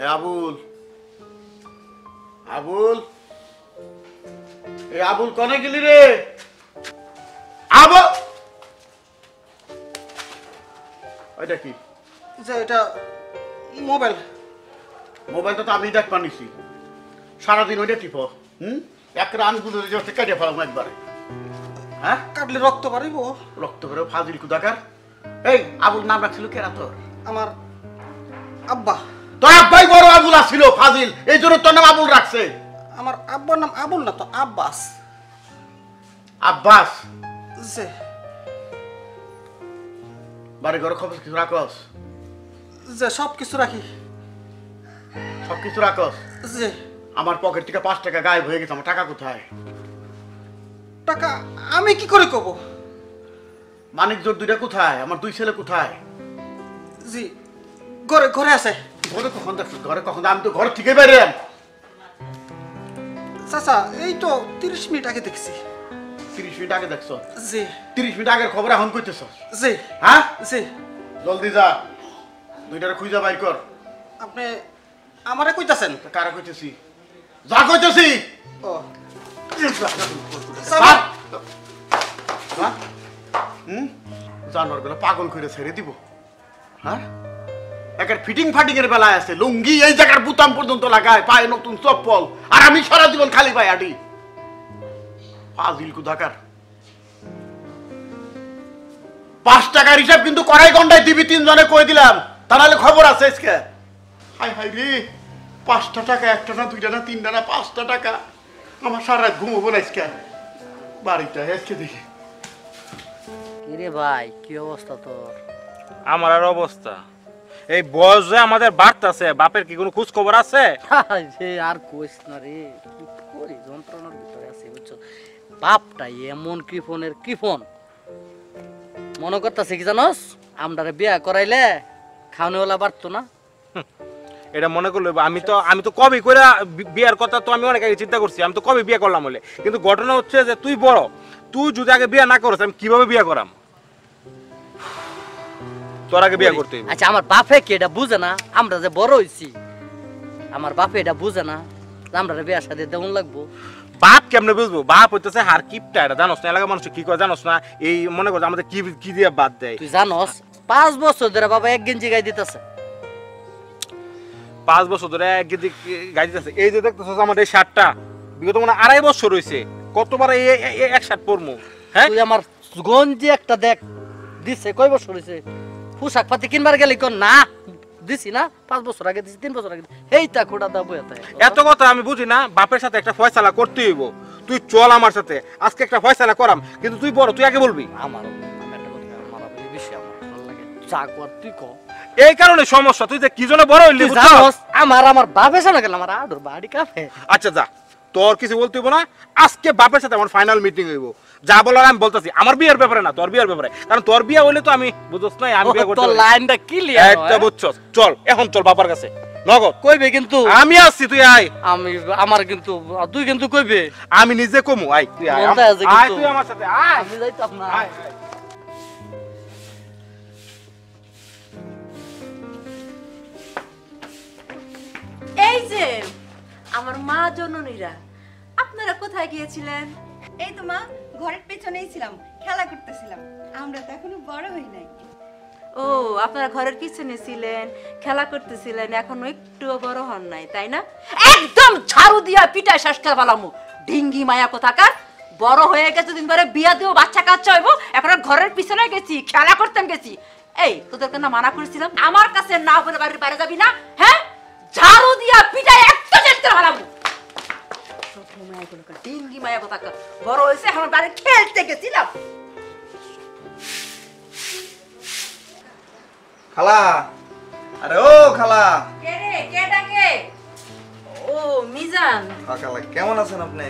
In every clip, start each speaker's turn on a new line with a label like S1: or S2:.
S1: আবুল আবুল আবুল কনে গেলি রে? আবুল ওইটা কি?
S2: এটা মোবাইল।
S1: মোবাইলটা তো আমি দেখ পানিছি সারাদিন ওইটা টিপ। এক রানগুলো কেটে ফেলাম একবারে। হ্যাঁ,
S2: কাটলে রক্ত বাড়িব।
S1: রক্ত বেরো ফাজিল কুদাকার। এই আবুল নাম রাখছিল কেরা তোর?
S2: আমার আব্বা।
S1: তোর আব্বাই বড় আবুল আসছিল ফাজিল, এই জন্য তোর নাম আবুল রাখছে।
S2: আমার আব্বার নাম আবুল না তো, আব্বাস।
S1: আব্বাস?
S2: যে
S1: বাড়ি ঘর খবর কিছু রাখস?
S2: যে সব কিছু রাখি।
S1: সব কিছু রাখস?
S2: যে
S1: আমার পকেট থেকে 5 টাকা গায়েব হয়ে গেছে, আমার টাকা কোথায়?
S2: টাকা আমি কি করে কব?
S1: মানিক জোর 2টা কোথায়? আমার 2 ছেলে কোথায়?
S2: জি ঘরে ঘরে আছে।
S1: ঘরে কখন দেখছ? ঘরে কখন? আমি তো ঘর থেকে বাইরে।
S2: চাচা এই তো 30 মিনিট আগে দেখছি।
S1: 30 মিনিট আগে দেখছ?
S2: জি।
S1: 30 মিনিট আগের খবর এখন কইতেছ?
S2: জি।
S1: হ্যাঁ
S2: জি।
S1: জলদি যা, 2টারে খুঁজা বাইর কর।
S2: আপনি আমারে কইতাছেন?
S1: কারা কইতেছি? যা কইতেছি।
S2: ও
S1: জানোয়ার গুলো পাগল করে ছেড়ে দিব। হ্যাঁ, একের ফিটিং ফাটিং এর বেলায় আছে, লুঙ্গি এই জায়গার বুতাম পর্যন্ত লাগায়, পায়ে নতুন চপ্পল, আর আমি সারা জীবন খালি পায়ে হাঁটি। ফাজিল কুদাকার। 5 টাকার হিসাব কিন্তু কড়াই গন্ডায় দিবি, 3 জনে কই দিলাম, তা নাহলে খবর আছে আজকে। হাই হাই রে, 5টা টাকা, 1টা না 2টা না 3টা না 5টা টাকা। আমার সারা রাত ঘুমোবো না আজকে। বাড়িটা আজকে দেখি।
S3: কিরে ভাই, কি অবস্থা তোর?
S4: আমার আর অবস্থা এই বয়স যে আমাদের বাড়তাছে, বাপের কি কোনো খোঁজ খবর আছে?
S3: যে আর কইস না রে, কি করি, যন্ত্রণার ভিতরে আছি বুঝছো। বাপটা এমন কৃপণের কৃপণ, মনে করতেছে কি জানোস, আমরারে বিয়া করাইলে খাওয়ানোওয়ালা বাড়তো না।
S4: এটা মনে করলে আমি তো কবে করে বিয়ার কথা তো আমি অনেক আগে চিন্তা করছি, আমি তো কবে বিয়ে করলাম বলে। কিন্তু ঘটনা হচ্ছে যে তুই বড়, তুই যদি আগে বিয়ে না করছ আমি কিভাবে বিয়ে করাম? তোর আগে বিয়ে করতে হইব।
S3: আচ্ছা আমার বাপে কি এটা বুঝে না আমরা যে বড় হইছি? আমার বাপে এটা বুঝে না আমরা বিয়ার সাথে দেমন লাগবো?
S4: বাপ কেমনে বুঝবো? বাপ হইতেছে হার কিপটা, এটা জানোস না? এলাকার মানুষ কি করে জানোস না? এই মনে করছে আমাদের কি দিয়ে বাদ দেয়।
S3: তুই জানোস 5 বছর ধরে বাবা 1 গেঞ্জি গাই দিতেছে।
S4: 5 বছর ধরে গাই দিতেছে। এই যে দেখতেছিস আমার এই শার্টটা বিগত মানে 2.5 বছর হইছে, কতবার এক শার্ট পরমু? হ্যাঁ,
S3: তুই আমার গঞ্জি একটা দেখ দিছে, কয় বছর হইছে? পোশাক পাতি কিনবার গেলি কোন না দিছি না? 5 বছর আগে দিছি, 3 বছর আগে এইটা খোড়া দাবো।
S4: এত কথা আমি বুঝি না। বাপের সাথে একটা ফয়সালা করতে হইব। তুই চল আমার সাথে, আজকে একটা ফয়সালা করাম। কিন্তু তুই বড়, তুই আগে বলবি।
S3: আমার একটা কথা, আমার এই বিষয় আমার ভালো লাগে, যা কর তুই কর।
S4: এই কারণে সমস্যা, তুই যে কি জন্য বড় হইলি
S3: জানোস, আমার বাপের সামনে গেল আমার আদর বাড়ি কাফে।
S4: আচ্ছা যা, তোর কিছু বলতে হইব না। আজকে বাপের সাথে আমার ফাইনাল মিটিং হইব। যা বলার আমি বলতেছি, আমার বিয়ের ব্যাপারে না, তোর বিয়ের ব্যাপারে। কারণ তোর বিয়ে হইলে তো আমি বুঝছ না আমি বিয়ে করতে।
S3: তোর লাইনটা ক্লিয়ার
S4: একটা বুঝছস। চল এখন চল বাবার কাছে নগদ।
S3: কইবে কিন্তু
S4: আমি আসছি, তুই আয়।
S3: আমার কিন্তু তুই কিন্তু কইবে।
S4: আমি নিজে কমু, আয় তুই আয়। আয় তুই আমার সাথে আয়।
S3: আমি যাইতাম না।
S4: আয়
S5: এই যে আমার মা জননীরা, আপনারা কোথায় গিয়েছিলেন?
S6: এই তো মা, ঘরের পেছনেই ছিলাম, খেলা করতেছিলাম। আমরা তো এখনো বড় হই নাই।
S5: ও, আপনারা ঘরের পিছনে ছিলেন, খেলা করতেছিলেন, এখনো একটুও বড় হন নাই, তাই না? একদম ঝাড়ু দিয়া পিটায় শেষ করে ফেলামু, ঢিঙ্গি মায়া কোথাকার। বড় হয়ে গেছে, দিন পরে বিয়া দিব, বাচ্চা কাচ্চা হইব, এখন ঘরের পিছনে গেছি, খেলা করতাম গেছি। এই তোদেরকে না মানা করেছিলাম, আমার কাছে না বলে বাড়ির বাইরে যাবি না? হ্যাঁ, ঝাড়ু দিয়া পিটায় একটা শেষ করে ফেলামু। ঢিঙ্গি মায়া কোথাকার, বড় হয়েছে, এখন বাড়ি খেলতে গেছিলাম।
S2: খালা, আরে ও খালা।
S5: কে রে, কে ডাকে? ও মিজান।
S2: খালা কেমন আছেন আপনি?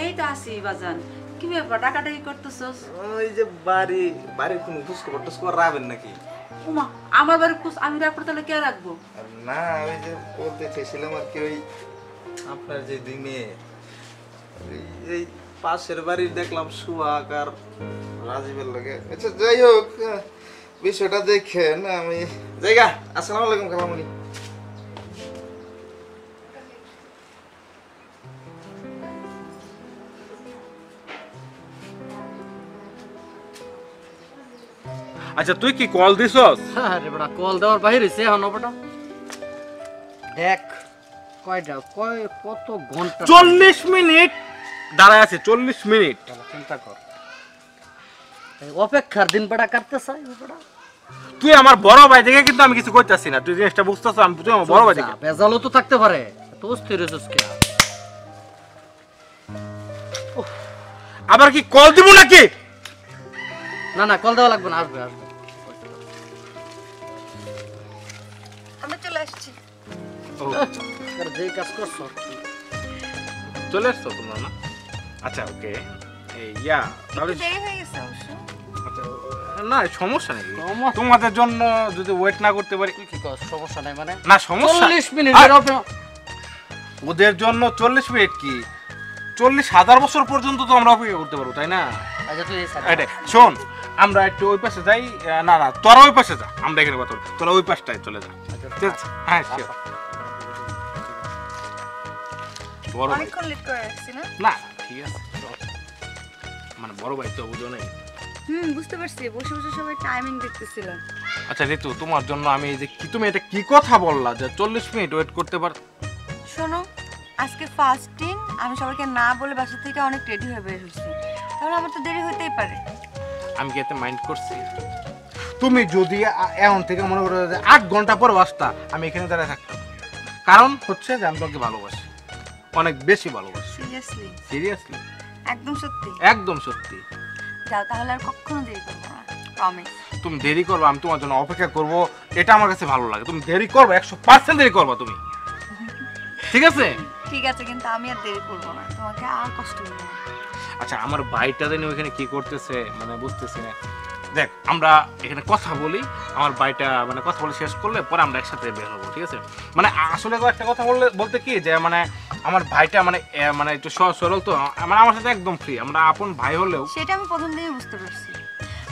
S5: এই তো আছি বাজান। কি ব্যাপার, ডাকাডাকি করতেছস?
S2: ওই যে বাড়ির কোনো খোঁজ খবর রাখবেন নাকি?
S5: ওমা, আমার বাড়ির খোঁজ আমি রাখবো, তাহলে কে রাখবো?
S2: না, ওই যে বলতে চেয়েছিলাম আর কি, ওই আপনার যে 2 মেয়ে, এই পাশের বাড়ির দেখলাম সুহাগ আর রাজীবের লাগে। আচ্ছা যাই হোক, বিষয়টা দেখেন। আমি জায়গা। আসসালামু আলাইকুম খালামণি।
S4: আচ্ছা তুই কি কল দিছস?
S3: আরে বেটা কল দেওয়ার বাইরে হইছে এখন বেটা দেখ কয়টা কত ঘন্টা
S4: 40 মিনিট দাঁড়ায় আছে, 40 মিনিট।
S3: চিন্তা কর এই অপেক্ষার দিন বেটা কাটতে চাই বেটা
S4: তুই আমার বড় ভাই দেখে কিন্তু আমি কিছু করতেছি না, তুই জিনিসটা বুঝতেছ? আমি তুই আমার বড় ভাই দেখে।
S3: বেজালও তো থাকতে পারে তো অস্থির হয়েছিস কে
S4: আবার কি কল দিব নাকি?
S3: না না কল দেওয়া লাগবে না, আসবে আসবে
S6: আমরা চলে আসছি।
S3: আর যেই কাজ করছো
S4: চলে আসছো তোমরা না? আচ্ছা ওকে এই ইয়া তাহলে
S6: একটু দেরি হয়ে গেছে অবশ্য।
S4: আচ্ছা, না সমস্যা নেই,
S3: সমস্যা-
S4: তোমাদের জন্য যদি ওয়েট না করতে পারি।
S3: কি কর সমস্যা নাই মানে
S4: না সমস্যা
S3: 40 মিনিট
S4: আর
S3: এর অপেক্ষা
S4: ওদের জন্য 40 মিনিট কি 40,000 বছর পর্যন্ত তো আমরা অপেক্ষা করতে পারবো, তাই না?
S3: আচ্ছা তুই এই
S4: এটা শোন, আমরা একটু ওই পাশে যাই। না না তোরা ওই পাশে যা, আমরা এখানে কথা বলি। তোরা ওই পাশটায় চলে যা। ঠিক আছে? হ্যাঁ sure। বড় ভাই
S6: অনেকক্ষণ লেট করে রাখছি না?
S4: না ঠিক আছে চল। মানে বড় ভাই তো বুঝো নাই।
S6: বুঝতে পারছি, বসে বসে সবাই টাইমিং দেখতেছিলাম।
S4: আচ্ছা ঋতু, তোমার জন্য আমি এই যে কি তুমি এটা কি কথা বললা যে 40 মিনিট ওয়েট করতে পার?
S6: শোনো, আজকে ফার্স্ট দিন, আমি সবাইকে না বলে বাসা থেকে অনেক রেডি হয়ে বের হয়েছি, তাহলে আমার তো দেরি হতেই পারে।
S4: আমি কি এতে মাইন্ড করছি? তুমি যদি এখন থেকে মনে করো যে 8 ঘন্টা পর আসতা, আমি এখানে দাঁড়িয়ে থাকতাম। কারণ হচ্ছে যে আমি তোমাকে ভালোবাসি, অনেক বেশি ভালোবাসি।
S6: সিরিয়াসলি?
S4: সিরিয়াসলি,
S6: একদম সত্যি?
S4: একদম সত্যি।
S6: যাও তাহলে আর কখনো দেরি করবো না, প্রমিস।
S4: তুমি দেরি করবে, আমি তোমার জন্য অপেক্ষা করব, এটা আমার কাছে ভালো লাগে। তুমি দেরি করবে, 100% দেরি করবে তুমি, ঠিক আছে?
S6: ঠিক আছে, কিন্তু আমি আর দেরি করবো না, তোমাকে আর কষ্ট দেবো না।
S4: আচ্ছা আমার ভাইটা জানি ওইখানে কি করতেছে মানে বুঝতেছি না। দেখ আমরা এখানে কথা বলি, আমার ভাইটা মানে কথা বলে শেষ করলে পরে আমরা একসাথে বের হবো, ঠিক আছে? মানে আসলে একটা কথা বলতে কি যে মানে আমার ভাইটা মানে মানে একটু সহজ সরল তো, মানে আমার সাথে একদম ফ্রি, আমরা আপন ভাই হলেও।
S6: সেটা আমি প্রথম দিনই বুঝতে পারছি,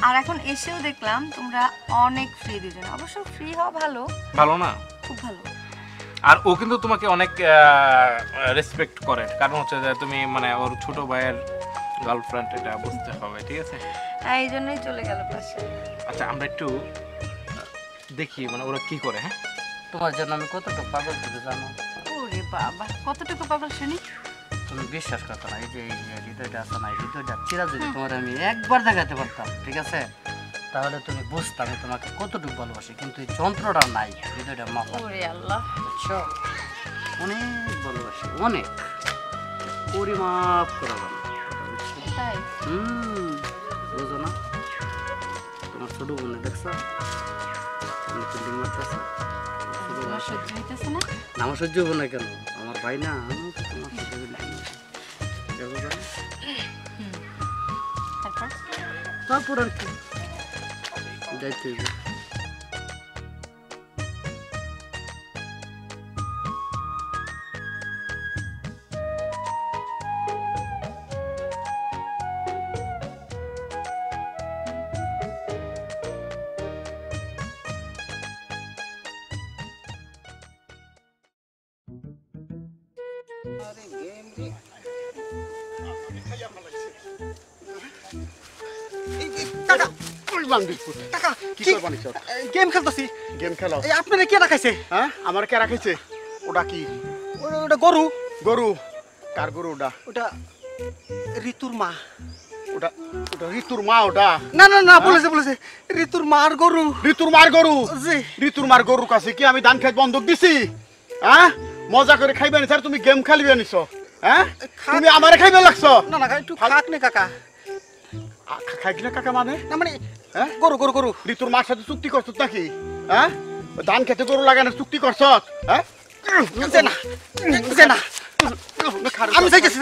S6: আর এখন এসেও দেখলাম তোমরা অনেক ফ্রি দুজন। অবশ্য ফ্রি হওয়া ভালো,
S4: ভালো না?
S6: খুব ভালো।
S4: আর ও কিন্তু তোমাকে অনেক রেসপেক্ট করে, কারণ হচ্ছে যে তুমি মানে ওর ছোট ভাইয়ের গার্লফ্রেন্ড, এটা বুঝতে হবে, ঠিক আছে?
S6: হ্যাঁ, এই জন্যই চলে গেল পাশে।
S4: আচ্ছা আমরা একটু দেখি মানে ওরা কি করে। হ্যাঁ
S3: তোমার জন্য আমি কতটুকু পাগল তুমি জানো?
S6: ওরে বাবা, কতটুকু পাগল শুনি।
S3: তুমি বিশ্বাস করতে না, এই যে হৃদয়টা আছে না, এই হৃদয়টা চিরা যদি তোমার আমি একবার দেখাতে পারতাম, ঠিক আছে, তাহলে তুমি বুঝতে আমি তোমাকে কতটুকু ভালোবাসি। কিন্তু এই যন্ত্রটা নাই, হৃদয়টা মাথা,
S6: ওরে আল্লাহ,
S3: বুঝছো? অনেক ভালোবাসি, অনেক পরিমাপ করা যাবে, বুঝছো?
S6: তাই?
S3: বুঝো না? তোমার ছোট বোনে দেখছো ফিল্ডিং মারতেছে,
S6: তোমার সহ্য হইতেছে না?
S3: না আমার সহ্য হবো না কেন? আমার ভাই না, আমি তো তোমার সাথে দেখো জানো?
S6: তারপর?
S3: তারপর আর কি যাইতে হইবে।
S1: কাকা কি করবা নিছ?
S7: গেম খেলতেছি।
S1: গেম খেলো?
S7: এই আপনারা কে রাখাইছে?
S1: হ্যাঁ আমার কে রাখিছে? ওটা কি
S7: ওটা গরু।
S1: গরু? কার গরু ওটা?
S7: ওটা ঋতুর মা।
S1: ওটা ওটা ঋতুর মা? ওটা
S7: না না না, বলেছে ঋতুর মার গরু।
S1: ঋতুর মার গরু?
S7: জি।
S1: ঋতুর মার গরুর কাছে কি আমি ধান খেত বন্ধক দিছি? হ্যাঁ মজা করে খাইবে নিছ আর তুমি গেম খেলবে নিছ? হ্যাঁ তুমি আমারে খাইবে লাগছো?
S7: না না, একটু খাক নে কাকা।
S1: খাই না কাকা মানে?
S7: না মানে
S1: হ্যাঁ
S7: গরু গরু গরু।
S1: ঋতুর মার সাথে চুক্তি করছ নাকি? হ্যাঁ ধান খেতে গরু লাগানোর চুক্তি করছ? হ্যাঁ
S7: যে না যে না, আমি যাইতেছি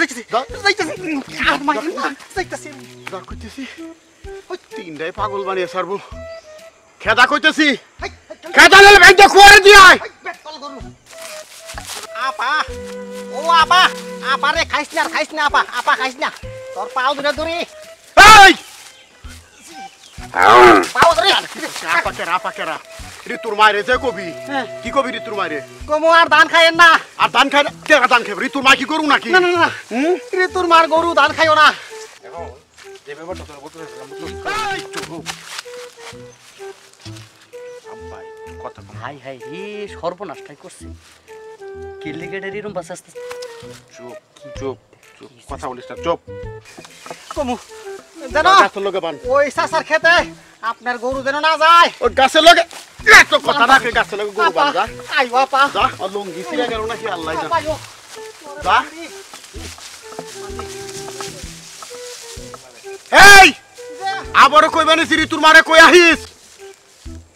S7: আর মাইর না, যাইতেছি।
S1: ওই তিনটাই পাগল বানিয়ে সারবো। খেদা কইতেছি, খেদা নিলে ভাইটা খুয়ারে দিয়াই।
S7: আপা, ও আপা, আপা রে খাইস না আপা, আপা খাইস না, তোর পাও ধরে ধরি,
S1: এই
S7: পাও ধরি।
S1: আপা কেরা ঋতুর মায়ের যে কবি কি কবি ঋতুর মায়ের?
S7: কমো আর ধান খাইয়েন না।
S1: আর ধান খাই কেরা ধান খাইব? ঋতুর মা কি করু নাকি?
S7: না না না, ঋতুর মার গরু ধান খাইও না।
S4: যে ব্যাপারটা তোরা বলতে চাইছিলাম,
S3: হাই হাই রে সর্বনাশটাই করছে কিলিগেটের এরকম বাস আসতে
S4: চুপ চুপ চুপ কথা বলিস না চুপ
S7: কমু জানো
S1: গাছের লগে বান
S7: ওই চাচার খেতে আপনার গরু যেন না যায়
S1: ওই গাছের লগে এত কথা রাখে গাছের লগে গরু বান যা
S7: আই বাপা
S1: যা আর লঙ্গি ছিঁড়ে গেল নাকি আল্লাহ জানে।
S7: পাইও
S1: যা এই আবারও কইবানি সিরি তোর মারে কই আহিস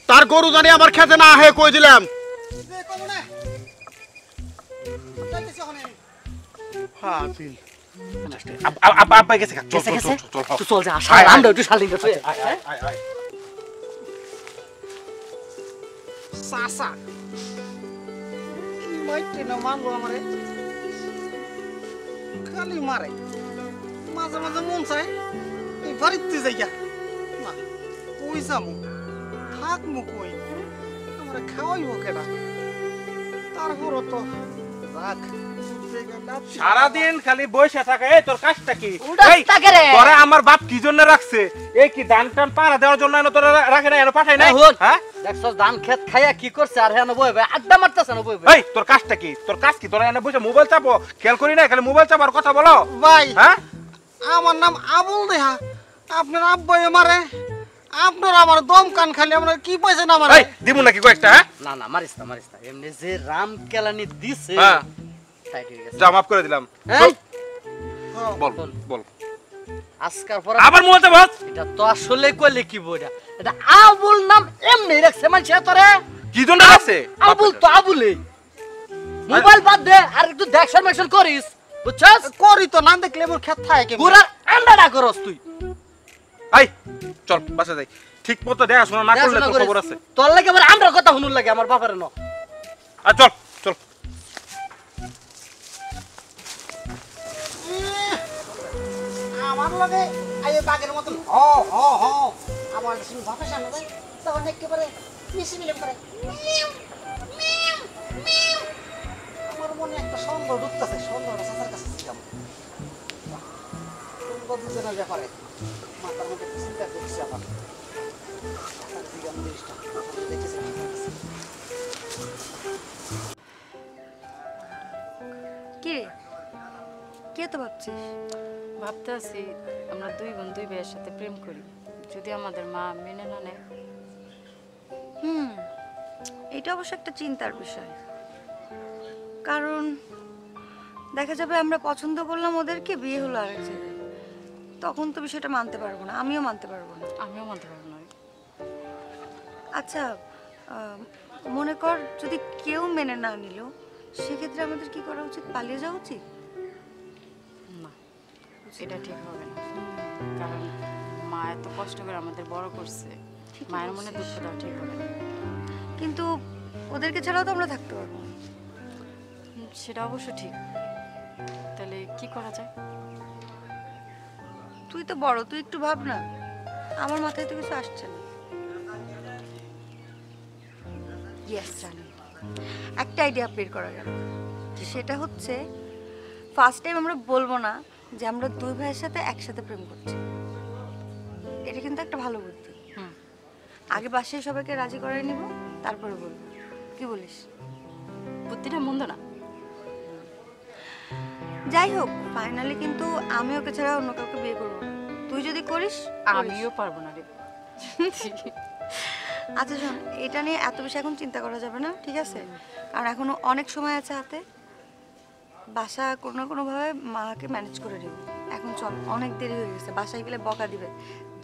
S1: তার গরু জানি আমার খেতে না আহে কই দিলাম
S7: যে কমু না যাইতেছি ওখানে
S1: ফাজিল
S4: আব্বা গেছে চল
S3: গেছে
S4: চল
S3: গেছে
S4: চল চল
S3: তুই চল যা
S4: আয়, আয়।
S3: আমরা একটু শালিং গেছে
S7: চাচা মাইতে না মারলো আমারে খালি মারে মাঝে মাঝে মন চায় এই বাড়িতে যাইয়া না কই যামু থাকমু কই আমরা খাওয়াইব কেডা তারপরও তো রাখ
S4: সারাদিন খালি বসে থাকে এই তোর কাজটা কি
S3: উড়াস
S4: এই,
S3: থাকে রে।
S4: তোরা আমার বাপ কি জন্য রাখছে এই কি ধান টান পাড়া দেওয়ার জন্য এনে তোরা রাখে না এনে পাঠাই নাই হ্যাঁ
S3: দেখছস ধান খেত খাইয়া কি করছে আর হেন বইবে আড্ডা মারতেছে না বইবে
S4: এই তোর কাজটা কি তোর কাজ কি তোরা এনে বসে মোবাইল চাপো খেয়াল করি না খালি মোবাইল চাপার কথা বলো
S7: ভাই
S4: হ্যাঁ
S7: আমার নাম আবুল দেহা আপনার আব্বাই মারে আপনার আমার দম কান খালি আপনার কি পয়সা না মারে
S4: এই দিমু নাকি কয়েকটা হ্যাঁ
S3: না না মারিস না এমনি যে রাম কেলানি দিছে
S4: হ্যাঁ
S3: টাইট হয়ে গেছে
S4: যা মাফ করে দিলাম
S3: এই,
S4: বল বল
S3: আজকাল পরে
S4: আবার মোবাইল চাপ
S3: এটা তো আসলে কইলে কি বইরা এটা আবুল নাম এমনি রাখছে মানুষ তোরে
S4: কি জন্য রাখছে
S3: আবুল তো আবুলে মোবাইল বাদ দে আর একটু দেখশন মেকশন করিস বুঝছস
S7: করি তো না দেখলে মোর খেত থাকে কেমন
S3: পুরা আন্ডাটা করস তুই
S4: এই চল বাসা যাই ঠিক মতো দেখাশোনা না করলে তোর খবর আছে
S3: তোর লাগে আবার আমরা কথা শুনুন লাগে আমার বাপের ন
S4: আর চল চল
S7: আমার লগে আইয়ে বাগের মতন হ হ হ আমার শুন ভাষা সামনে দেয় তখন একেবারে মিশি মিলে করে মিউ, মিউ, মিউ। আমার মনে একটা সন্দেহ ঢুকতেছে সন্দেহটা চাচার কাছে ছিলাম দুজনের ব্যাপারে মাথার মধ্যে চিন্তা করছি আবার চাচার দিকে আমি জিনিসটা দেখেছি কি করতেছে।
S6: কি রে কে তো ভাবছিস
S5: ভাবতে আছি আমরা দুই বোন দুই ভাইয়ের সাথে প্রেম করি যদি আমাদের মা মেনে না নেয়।
S6: এটা অবশ্য একটা চিন্তার বিষয় কারণ দেখা যাবে আমরা পছন্দ করলাম ওদেরকে বিয়ে হলো আরেক জায়গায় তখন তো বিষয়টা মানতে পারবো না আমিও মানতে পারবো না
S5: আমিও মানতে পারবো না।
S6: আচ্ছা মনে কর যদি কেউ মেনে না নিল সেক্ষেত্রে আমাদের কি করা উচিত পালিয়ে যাওয়া উচিত
S5: না এটা ঠিক হবে না কারণ মা এত কষ্ট করে আমাদের বড় করছে মায়ের মনে দুঃখ দেওয়া ঠিক হবে না।
S6: কিন্তু ওদেরকে ছাড়াও তো আমরা থাকতে পারবো না
S5: সেটা অবশ্য ঠিক। তাহলে কি করা যায়?
S6: তুই তো বড় তুই একটু ভাব না আমার মাথায় তো কিছু আসছে না ইয়েস জানি একটা আইডিয়া বের করা গেল সেটা হচ্ছে ফার্স্ট টাইম আমরা বলবো না যে আমরা দুই ভাইয়ের সাথে একসাথে প্রেম করছি এটা কিন্তু একটা ভালো বুদ্ধি আগে বাসায় সবাইকে রাজি করাই নিব তারপরে বলবো কি বলিস
S5: বুদ্ধিটা মন্দ না।
S6: যাই হোক ফাইনালি কিন্তু আমি ওকে ছাড়া অন্য কাউকে বিয়ে করবো না তুই যদি করিস
S5: আমিও পারবো না রে।
S6: আচ্ছা শোন এটা নিয়ে এত বেশি এখন চিন্তা করা যাবে না ঠিক আছে কারণ এখনো অনেক সময় আছে হাতে বাসা কোনো না কোনোভাবে মাকে ম্যানেজ করে দেব এখন চল অনেক দেরি হয়ে গেছে বাসায় গেলে বকা দিবে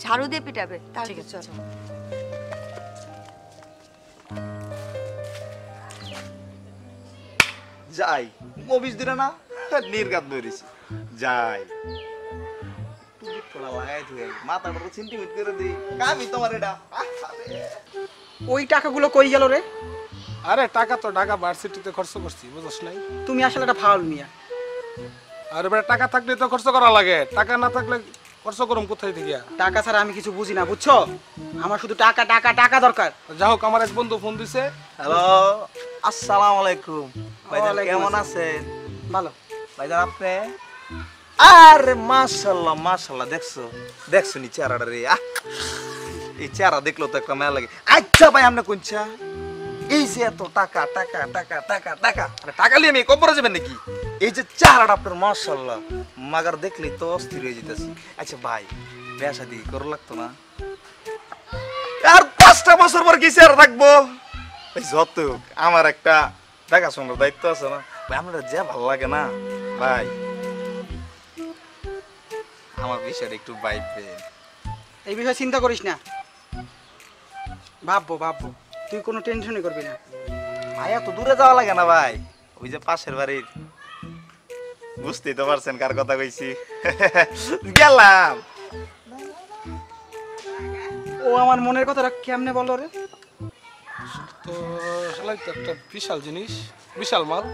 S6: ঝাড়ু দিয়ে পিটাবে তার
S5: ঠিক
S6: কি
S5: আছে,
S6: চল
S2: যাই মবিস দিলে না নির্গাত ধরেছি যাই তুমি ঠোলা লাগাই দিয়ে মাথাটা তো সেন্টিমেন্ট করে দিই কামি তোমার এটা
S7: ওই টাকাগুলো কই গেল রে
S8: আরে টাকা তো ঢাকা ভার্সিটিতে খরচ করছি বুঝছ নাই
S7: তুমি আসলে একটা ফাউল মিয়া
S8: আর এবারে টাকা থাকলে তো খরচ করা লাগে টাকা না থাকলে খরচ করুম কোথায় থেকে
S7: টাকা ছাড়া আমি কিছু বুঝি না বুঝছো আমার শুধু টাকা টাকা টাকা দরকার
S8: যা হোক আমার এক বন্ধু ফোন দিছে
S2: হ্যালো আসসালামু আলাইকুম ভাইজান
S7: ওয়ালাইকুম
S2: কেমন
S7: আসসালাম।
S2: আছেন
S7: ভালো
S2: ভাইজান আপনি আরে মাশাআল্লাহ মাশাআল্লাহ দেখছো নি চেহারাটা রে এই চেহারা দেখলো তো একটা মেলা লাগে আচ্ছা ভাই আপনি কোনছা এই যে এত টাকা টাকা টাকা টাকা টাকা মানে টাকা নিয়ে আমি কবরে যাবেন নাকি? এই যে চেহারাটা আপনার মাশাআল্লাহ মাগার দেখলেই তো অস্থির হয়ে যেতেছি। আচ্ছা ভাই বিয়া শাদী করা লাগতো না? আর 5টা বছর পর কি চেহারা থাকবো? এই যত হোক আমার একটা দেখাশোনার দায়িত্ব আছে না ভাই। আপনার যে ভালো লাগে না ভাই, আমার বিষয়টা একটু ভাববেন।
S7: এই বিষয়ে চিন্তা করিস না, ভাববো ভাববো, তুই কোনো টেনশনই করবি না।
S2: ভাই এত দূরে যাওয়া লাগে না ভাই, ওই যে পাশের বাড়ির, বুঝতেই তো পারছেন কার কথা কইছি। গেলাম।
S7: ও আমার মনের কথাটা কেমনে বলো রে?
S8: তো শালাই তো একটা বিশাল জিনিস, বিশাল মাল।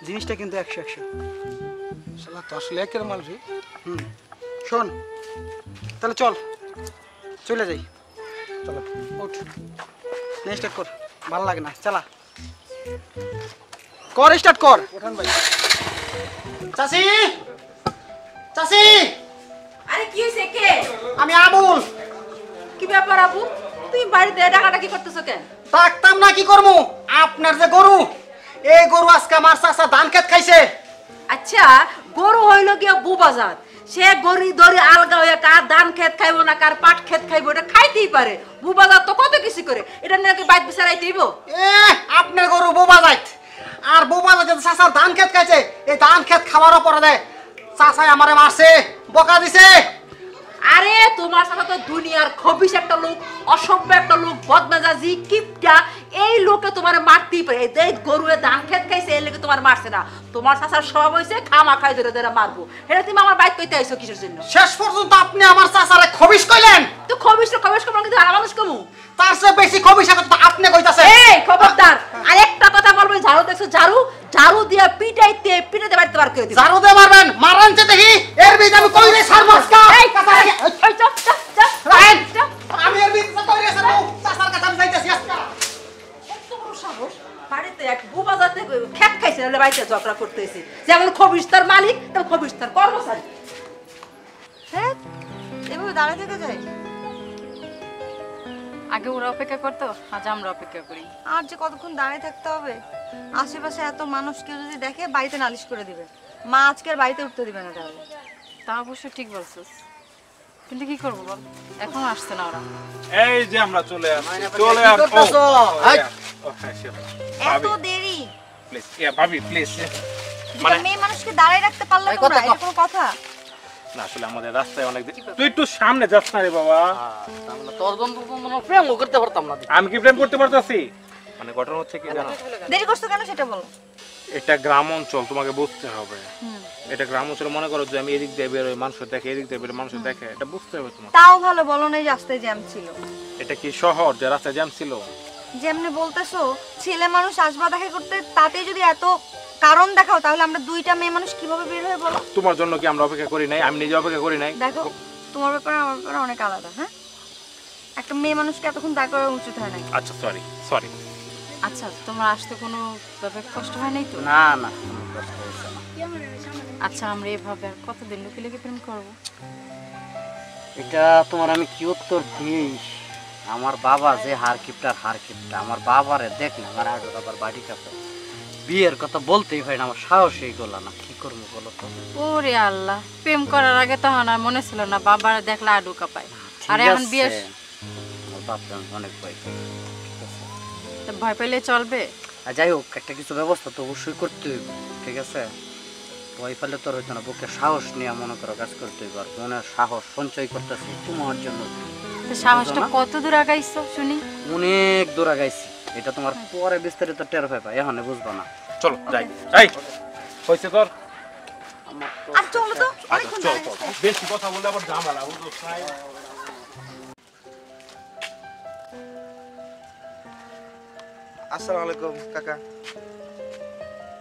S7: জিনিসটা কিন্তু 100-100।
S8: শালা তো আসলে একের মাল রে।
S7: শোন তাহলে চল, চলে যাই।
S8: চলো
S7: উঠ, স্টার্ট কর, ভালো লাগে না, চালা কর, স্টার্ট কর।
S8: ওঠান ভাই।
S7: চাচি, চাচি,
S5: আরে কি হয়েছে? কে?
S7: আমি আবুল।
S5: কি ব্যাপার আবু, তুমি বাড়িতে ডাকাডাকি করতেছো কেন?
S7: ডাকতাম না কি করবো, আপনার যে গরু, এই গরু আজকে আমার চাচা ধান খেত খাইছে।
S5: আচ্ছা, গরু হইলো গিয়া বুবাজাত, সে গরি দরি আলগা হয়ে কার ধান খেত খাইবো না কার পাট খেত খাইবো এটা খাইতেই পারে। বুবাজাত তো কত কিছু করে, এটা নাকি বাইক বিচারাই দিব?
S7: আপনার গরু বোবা যাইত, আর বোবা যাইতে চাচার ধান খেত খাইছে, এই ধান খেত খাওয়ার পরে দেয় চাচাই আমারে মারছে, বকা দিছে।
S5: আরে তোমার সাথে তো দুনিয়ার খবিস একটা লোক, অসভ্য একটা লোক, বদমেজাজি কিপটা, এই লোকে তোমার মারতেই পারে। এই গরুয়ে ধান খেত খাইছে এই লোকে তোমার মারছে না। তোমার চাচার স্বভাব হইছে খামা খাই ধরে ধরে মারবো। এটা তুমি আমার বাইক কইতে আইছো কিসের জন্য?
S7: শেষ পর্যন্ত আপনি আমার চাচারে খবিস কইলেন।
S5: তো খবিস কমন কিন্তু আর মানুষ কমু
S7: তার চেয়ে বেশি খবিস তো আপনি কইতাছেন।
S5: এই খবরদার, আরেকটা কথা বলবো, ঝাড়ু দেখছো? ঝাড়ু ঝাড়ু দিয়া পিটাইতে পিটাইতে বাড়িতে বার করে দিই।
S7: ঝাড়ু দিয়ে মারবেন, মারানছে দেখি, এর বিচ আমি কই রে সারবো আজকে।
S5: এই ওই চল চল চল
S7: রাহেন,
S5: চল।
S7: আমি এর বিচ কই রে সারবো, চাচার কাছে আমি যাইতাছি আজকে।
S5: কত বড় সাহস, বাড়িতে এক বুবাজাতে খেত খাইছে নাহলে বাড়িতে ঝগড়া করতেছে। যেমন খবিস তার মালিক, তেমন খবিস তার কর্মচারী।
S6: হ্যাঁ, এভাবে দাঁড়ায় থেকে যায়?
S9: আগে ওরা অপেক্ষা করতো, আজ আমরা অপেক্ষা করি।
S6: আর যে কতক্ষণ দাঁড়িয়ে থাকতে হবে? আশেপাশে এত মানুষ, কেউ যদি দেখে বাড়িতে নালিশ করে দিবে। মা আজকে আর বাড়িতে উঠতে দিবে না তাহলে।
S9: তা অবশ্য ঠিক বলছিস, কিন্তু কি করবো বল, এখন আসছে না ওরা।
S4: এই যে আমরা চলে আসছি, চলে
S7: কি
S4: আসছি।
S7: করতেছো? হাই।
S6: এত দেরি?
S4: প্লিজ ভাবি প্লিজ।
S6: মানে মেয়ে মানুষকে দাঁড়ায় রাখতে পারলে
S7: এই
S6: তোমরা?
S7: কথা
S6: এটা কোনো কথা?
S4: না আসলে আমাদের রাস্তায় অনেক তুই একটু সামনে যাস না রে বাবা।
S3: তোর জন্য প্রেম করতে পারতাম না।
S4: আমি কি প্রেম করতে পারতাছি? মানে ঘটনা হচ্ছে কি জানো,
S6: দেরি করছো কেন সেটা বলো।
S4: এটা গ্রাম অঞ্চল, তোমাকে বুঝতে হবে। এটা গ্রাম অঞ্চল, মনে করো যে আমি এদিক দিয়ে বেরোই মানুষ দেখে, এদিক দিয়ে বেরোই মানুষ দেখে, এটা বুঝতে হবে তোমার।
S6: তাও ভালো বলো না, এই রাস্তায় জ্যাম ছিল।
S4: এটা কি শহর যে রাস্তায় জ্যাম ছিল?
S6: যেমনি বলতেছো ছেলে মানুষ আসবা দেখা করতে, তাতেই যদি এত কারণ দেখাও তাহলে আমরা দুইটা মেয়ে মানুষ কিভাবে বের হয়ে বলো?
S4: তোমার জন্য কি আমরা অপেক্ষা করি নাই? আমি নিজে অপেক্ষা করি নাই?
S6: দেখো তোমার ব্যাপারে আমার ব্যাপারে অনেক আলাদা। হ্যাঁ, একটা মেয়ে মানুষকে এতক্ষণ দাঁড় করা উচিত হয় নাই।
S4: আচ্ছা সরি সরি।
S9: আচ্ছা, তোমার আসতে কোনো ব্যাপারে কষ্ট হয় নাই তো?
S3: না না, কোনো কষ্ট হয়েছে না।
S9: আচ্ছা, আমরা এভাবে আর কতদিন লুকিয়ে লুকিয়ে প্রেম করবো?
S3: এটা তোমার আমি কি উত্তর দিই? আমার বাবা যে হার কিপটা, আমার বাবারে দেখলে আমার আগে আবার বাড়ি কাপে বিয়ের কথা বলতেই হয় না, আমার সাহসই গলা না, কি করবো বলো তো?
S9: ওরে আল্লাহ, প্রেম করার আগে তখন আর মনে ছিল না, বাবার দেখলে আডু কাপায়, আর
S3: ঠিক
S9: এখন
S3: আছে,
S9: বিয়ে
S3: আমার বাপটা অনেক ভয় পায়।
S9: তো ভয় পেলে চলবে?
S3: আর যাই হোক, একটা কিছু ব্যবস্থা তো অবশ্যই করতে হইব, ঠিক আছে? ভয় পেলে তোর হইতো না, বুকে সাহস নিয়ে মনে করো কাজ করতে হইব, আর মনের সাহস সঞ্চয় করতেছি তোমার জন্য।
S9: তো সাহসটা কত দূর আগাইছো শুনি?
S3: অনেক দূর আগাইছি, এটা তোমার পরে বিস্তারিত টের পাইবা, এখন বুঝবা না।
S4: চলো যাই। এই হইছে তোর?
S6: আর চলো তো,
S4: আচ্ছা
S6: অনেকক্ষণ
S4: চল
S6: দাঁড়িয়ে
S4: চল, বেশি কথা বললে আবার ঝামেলা, বুঝছ না?
S2: আসসালামু আলাইকুম কাকা।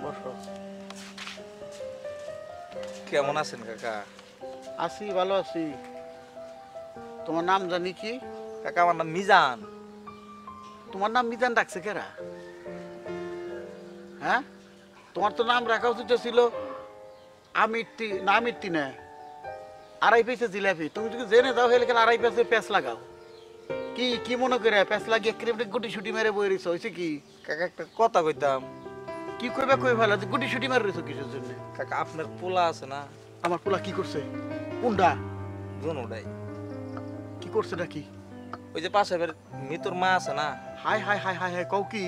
S1: বসো।
S2: কেমন আছেন কাকা?
S1: আছি, ভালো আছি। তোমার নাম জানি কি?
S2: কাকা আমার নাম মিজান।
S1: তোমার নাম মিজান ডাকছে কেরা? হ্যাঁ, তোমার তো নাম রাখা উচিত ছিল আমিরটি, না আমিরটি না, আড়াই পেয়েছে জিলাপি। তুমি যদি জেনে যাও হলে আড়াই পেয়েছে প্যাঁচ লাগাও। কি কি মনে করে প্যাস লাগিয়ে ক্রিমটে গুটি শুটি মেরে বই রইছ হইছে কি?
S2: কাকা একটা কথা কইতাম।
S1: কি কইবা কই ভালো গুটি শুটি মেরে রইছ কিসের জন্য?
S2: কাকা আপনার পোলা আছে না?
S1: আমার পোলা কি করছে? কোনটা?
S2: দুনোটাই।
S1: কি করছে নাকি?
S2: ওই যে পাশে মৃত্যুর মা আছে না?
S1: High high high high high কও কি?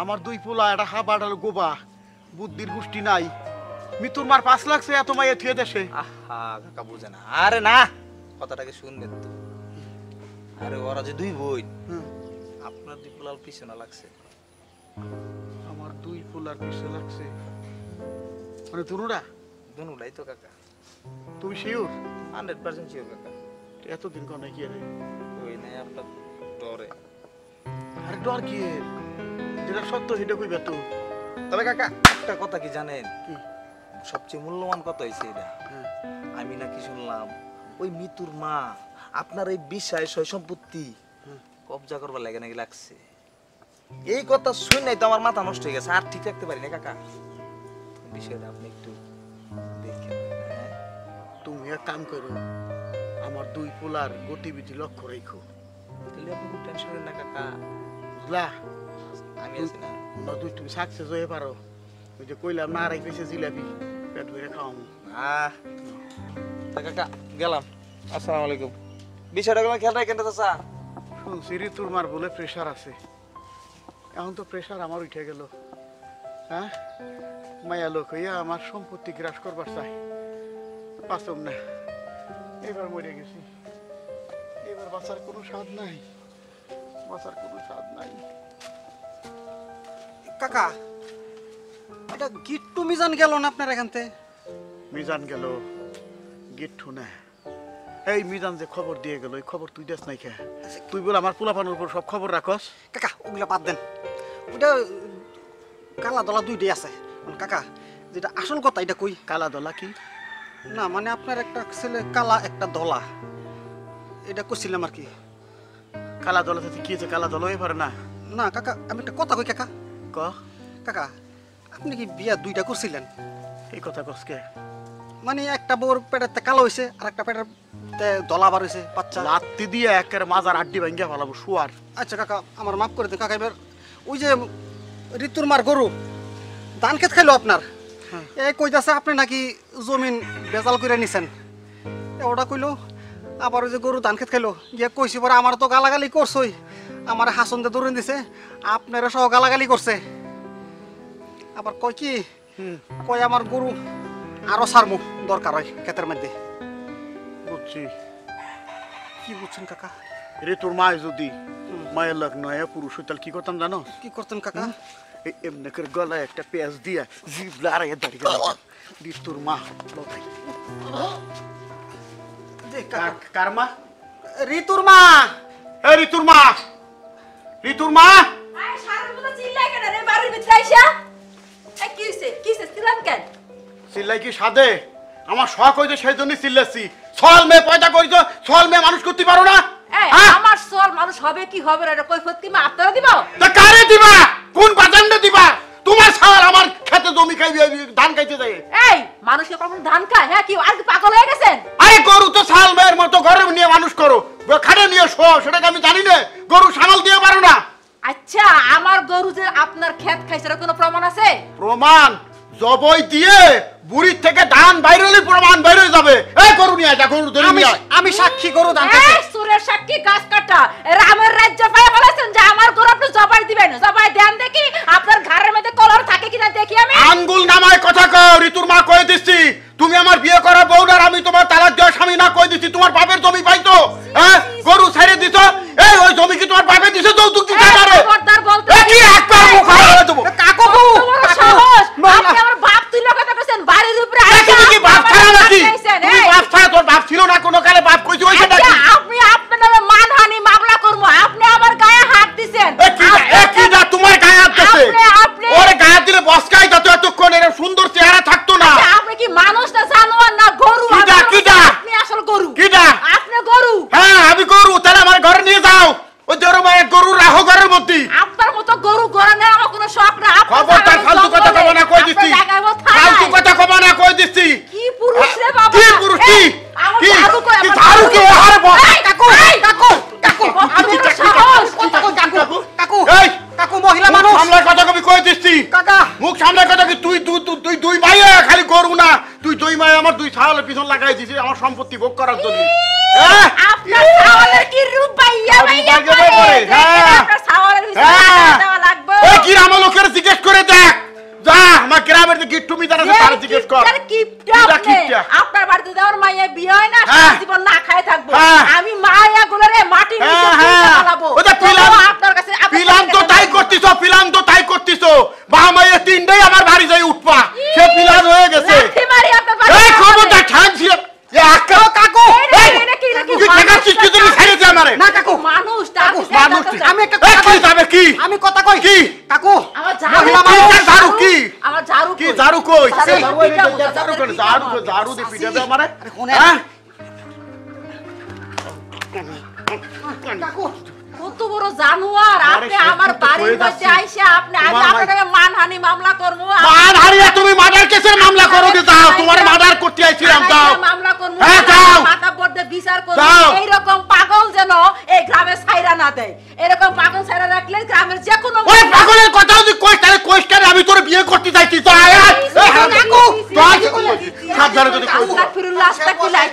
S1: আমার দুই পোলা এটা হাবা আর গোবা বুদ্ধির গোষ্ঠী নাই। মৃত্যুর মার 5 লাখ এত মাইয়া থুয়ে দেশে।
S2: আহা কাকা বুঝে না। আরে না কথাটাকে শুনবেন তো। আরে ওরা যে দুই বোন আপনার দুই পোলার পিছনে লাগছে।
S1: আমার দুই পোলার পিছনে লাগছে মানে দুনুরা?
S2: দুনুটাই তো কাকা।
S1: তুমি শিওর?
S2: 100% শিওর কাকা।
S1: এতদিন কোন কি রে?
S2: ওই নাই আপনার ডরে।
S1: আরে ডর কি এর? যেটা সত্য সেটা কইবা তো।
S2: তবে কাকা একটা কথা কি জানেন?
S1: কি?
S2: সবচেয়ে মূল্যবান কথা হইছে এটা। আমি নাকি শুনলাম ওই মৃত্যুর মা আপনার এই বিষয় সয় সম্পত্তি কবজা করবার লাগে নাকি লাগছে। এই কথা শুনে তো আমার মাথা নষ্ট হয়ে গেছে, আর ঠিক রাখতে পারি না কাকা। বিষয়টা আপনি একটু দেখেন।
S1: তুমি এক কাম করো, আমার দুই পোলার গতিবিধি লক্ষ্য রাখো।
S2: তাহলে আপনি কোনো টেনশন করেন না কাকা,
S1: বুঝলা?
S2: আমি আছি না।
S1: তুই তুমি সাকসেস হয়ে পারো। ওই যে কইলাম না আরেক বেশি জিলাপি পেট ভরে খাওয়াবো।
S2: কাকা গেলাম। আসসালামু আলাইকুম। বিষয়টা গুলো খেয়াল রাখেন তো চাচা।
S1: শুনছি ঋতুর মার বলে প্রেশার আছে। এখন তো প্রেশার আমার উঠে গেল। হ্যাঁ মায়া লোক হইয়া আমার সম্পত্তি গ্রাস করবার চাই, বাঁচব না। এবার মরে গেছি, এবার বাঁচার কোনো স্বাদ নাই, বাঁচার কোনো স্বাদ নাই।
S7: কাকা এটা গিট্টু মিজান গেল না আপনার এখানতে?
S1: মিজান গেল গিট্টু না, এই মিজান যে খবর দিয়ে গেল ওই খবর তুই দেখ নাই খা? তুই বল আমার পোলাপানোর উপর সব খবর রাখস।
S7: কাকা ওগুলা বাদ দেন, ওটা কালা দলা দুইটাই আছে। কাকা যেটা আসল কথা এটা কই।
S1: কালা দলা কি?
S7: না মানে আপনার একটা ছেলে কালা একটা দলা, এটা কইছিলাম আর কি।
S1: কালা দলা থেকে কি হয়েছে? কালা দলা হয়ে পারে না।
S7: না কাকা আমি একটা কথা কই কাকা।
S1: ক
S7: কাকা আপনি কি বিয়া দুইটা করছিলেন?
S1: এই কথা কসকে?
S7: মানে একটা বউর পেটের কালো হয়েছে আর একটা পেটের দলা বার হয়েছে বাচ্চা।
S1: লাত্তি দিয়ে একের মাজার আড্ডি ভাঙ্গিয়া ফেলাবো শুয়ার।
S7: আচ্ছা কাকা আমার মাফ করে দিন কাকা। এবার ওই যে ঋতুর মার গরু ধান খেত খাইলো আপনার, এই কইতাছে আপনি নাকি জমিন বেজাল করে নিছেন। ওটা কইলো আবার ওই যে গরু ধান খেত খাইলো গিয়ে কইছি পরে আমার তো গালাগালি করছই, আমার হাসন দিয়ে দৌড়ে দিছে, আপনারা সহ গালাগালি করছে। আবার কয় কি কয় আমার গরু আরো সারমু দরকার হয় ক্ষেতের মধ্যে।
S1: বুঝছি।
S7: কি বুঝছেন কাকা?
S1: রে তোর মায় যদি মায়ের লাগ নয় পুরুষ হইতাল কি করতাম জানো?
S7: কি করতেন কাকা?
S1: এমনি করে গলায় একটা পেঁয়াজ দিয়া জিভ লাড়াইয়া দাঁড়িয়ে গেল তোর মা লতাই। কার মা?
S7: ঋতুর মা।
S1: এ ঋতুর মা, ঋতুর মা।
S5: আয় সারা মতো চিল্লাই কেন রে বাড়ির ভিতরে আইসা? এ কি হইছে? কি হইছে? চিল্লান কেন?
S1: চিল্লাই কি সাদে? আমার শখ হইছে সেই জন্য চিল্লাচ্ছি। ছল মেয়ে পয়দা করিছো, ছল মেয়ে মানুষ করতে পারো না?
S5: আমার সোল মানুষ হবে কি হবে না এটা কৈফিয়ত কি মা আপনারা দিবা?
S1: তা কারে দিবা? কোন বাজানটা দিবা? তোমার ছাল আমার খেতে জমি খাইবি ধান খাইতে যায়।
S5: এই মানুষ কি কখনো ধান খায়? হ্যাঁ কি আর কি পাগল হয়ে গেছেন?
S1: আরে গরু তো ছাল মেয়ের মতো ঘরে নিয়ে মানুষ করো, খাটে নিয়ে শো, সেটাকে আমি জানি না। গরু সামাল দিয়ে পারো না।
S5: আচ্ছা আমার গরু যে আপনার ক্ষেত খাইছে এর কোনো প্রমাণ আছে?
S1: প্রমাণ জবই দিয়ে বুড়ির থেকে ধান বাইরে হলে প্রমাণ বাইরে হয়ে যাবে। এই গরু নিয়ে যা, গরু ধরে নিয়ে আয়।
S7: আমি সাক্ষী গরু ধান খাইছে।
S5: এই সুরের সাক্ষী গাছ কাটা রামের রাজ্য পায় বলেছেন যে আমার গরু আপনি জবাই দিবেন। জবাই দেন দেখি আপনার ঘরের মধ্যে কলর থাকে কিনা দেখি আমি।
S1: আঙ্গুল নামায় কথা কও। ঋতুর মা কই দিচ্ছি তুমি আমার বিয়ে করা বউডার, আমি তোমার তালাক দেওয়া স্বামী না। কই দিচ্ছি তোমার বাপের জমি পাইতো? হ্যাঁ গরু ছেড়ে দিছ, এই ওই জমি কি তোমার বাপে দিছে যৌতুক দিতে পারে?
S5: খবরদার বলতে
S1: কি একবার মুখ হারায় দেব।
S7: কাকু
S5: তোমার সাহস আপনি আমার বাপ তুই লোক কথা কইছেন বাড়ির উপরে আইসা
S1: তুমি কি বাপ ছাড়া নাকি? তুমি বাপ ছাড়া, তোর বাপ ছিল না কোনো কালে? বাপ কইছি ওইটা নাকি?
S5: আপনি আপনার নামে মানহানি মামলা করব। আপনি আমার গায়ে হাত দিবেন।
S1: কি না তোমার গায়ে হাত দিছে? ওরে গায়ে দিলে বসকাই যত এতক্ষণ এর সুন্দর চেহারা থাকতো না।
S5: আপনি কি মানুষ না জানোয়ার না গরু?
S1: কিডা
S5: আপনি আসল গরু।
S1: কিডা? পিছন লাগাই দিছি আমার সম্পত্তি ভোগ করার জন্য
S5: আপনার ছাওয়ালের কি রূপ ভাইয়া ভাইয়া করে আপনার ছাওয়ালের দেওয়া লাগবে
S1: ওই গ্রাম লোকের জিজ্ঞেস করে দেখ যা আমার গ্রামের যে গিট্টু মিজান আছে তার জিজ্ঞেস কর
S5: আপনার বাড়িতে দেওয়ার মাইয়া বিয়ে হয় না সারা জীবন না খায় থাকবো আমি মায়া গুলোরে মাটির নিচে ফেলাবো আপনার কাছে
S1: পিলাম তো তাই করতিছো বা মাইয়া তিনটাই আমার বাড়ি যাই উঠবা সে পিলান হয়ে গেছে
S5: লাঠি মারি আপনার বাড়ি
S1: এই খবরটা ঠানছি কাকু
S7: না কাকু
S5: মানুষ
S7: আমি একটা কথা
S1: যাবে কি
S7: আমি কথা কই
S1: কি
S7: কাকু
S5: আমার
S1: ঝাড়ু কি
S5: আমার ঝাড়ু
S1: কি ঝাড়ু কই
S5: ঝাড়ু
S1: ঝাড়ু দিয়ে পিটাবে আমারে
S7: কাকু
S5: কত বড় জানোয়ার আপনি আমার বাড়ির মধ্যে আইসা আপনি আমি আপনাকে মানহানি মামলা করব
S1: মানহানি তুমি মার্ডার কেসের মামলা করো কে যাও তোমার মার্ডার করতে আইছিলাম যাও
S5: মামলা করব
S1: যাও
S5: মাথা পড়তে বিচার করব এই রকম পাগল যেন এই গ্রামে ছাইরা না দেয় এরকম পাগল ছাইরা রাখলে গ্রামের যে কোনো
S1: ওই পাগলের কথা যদি কই তাহলে কইস্টারে আমি তোর বিয়ে করতে চাইছি তো আয় কাকু সাবধানে যদি কই
S5: আস্তাগফিরুল্লাহ আস্তাগফিরুল্লাহ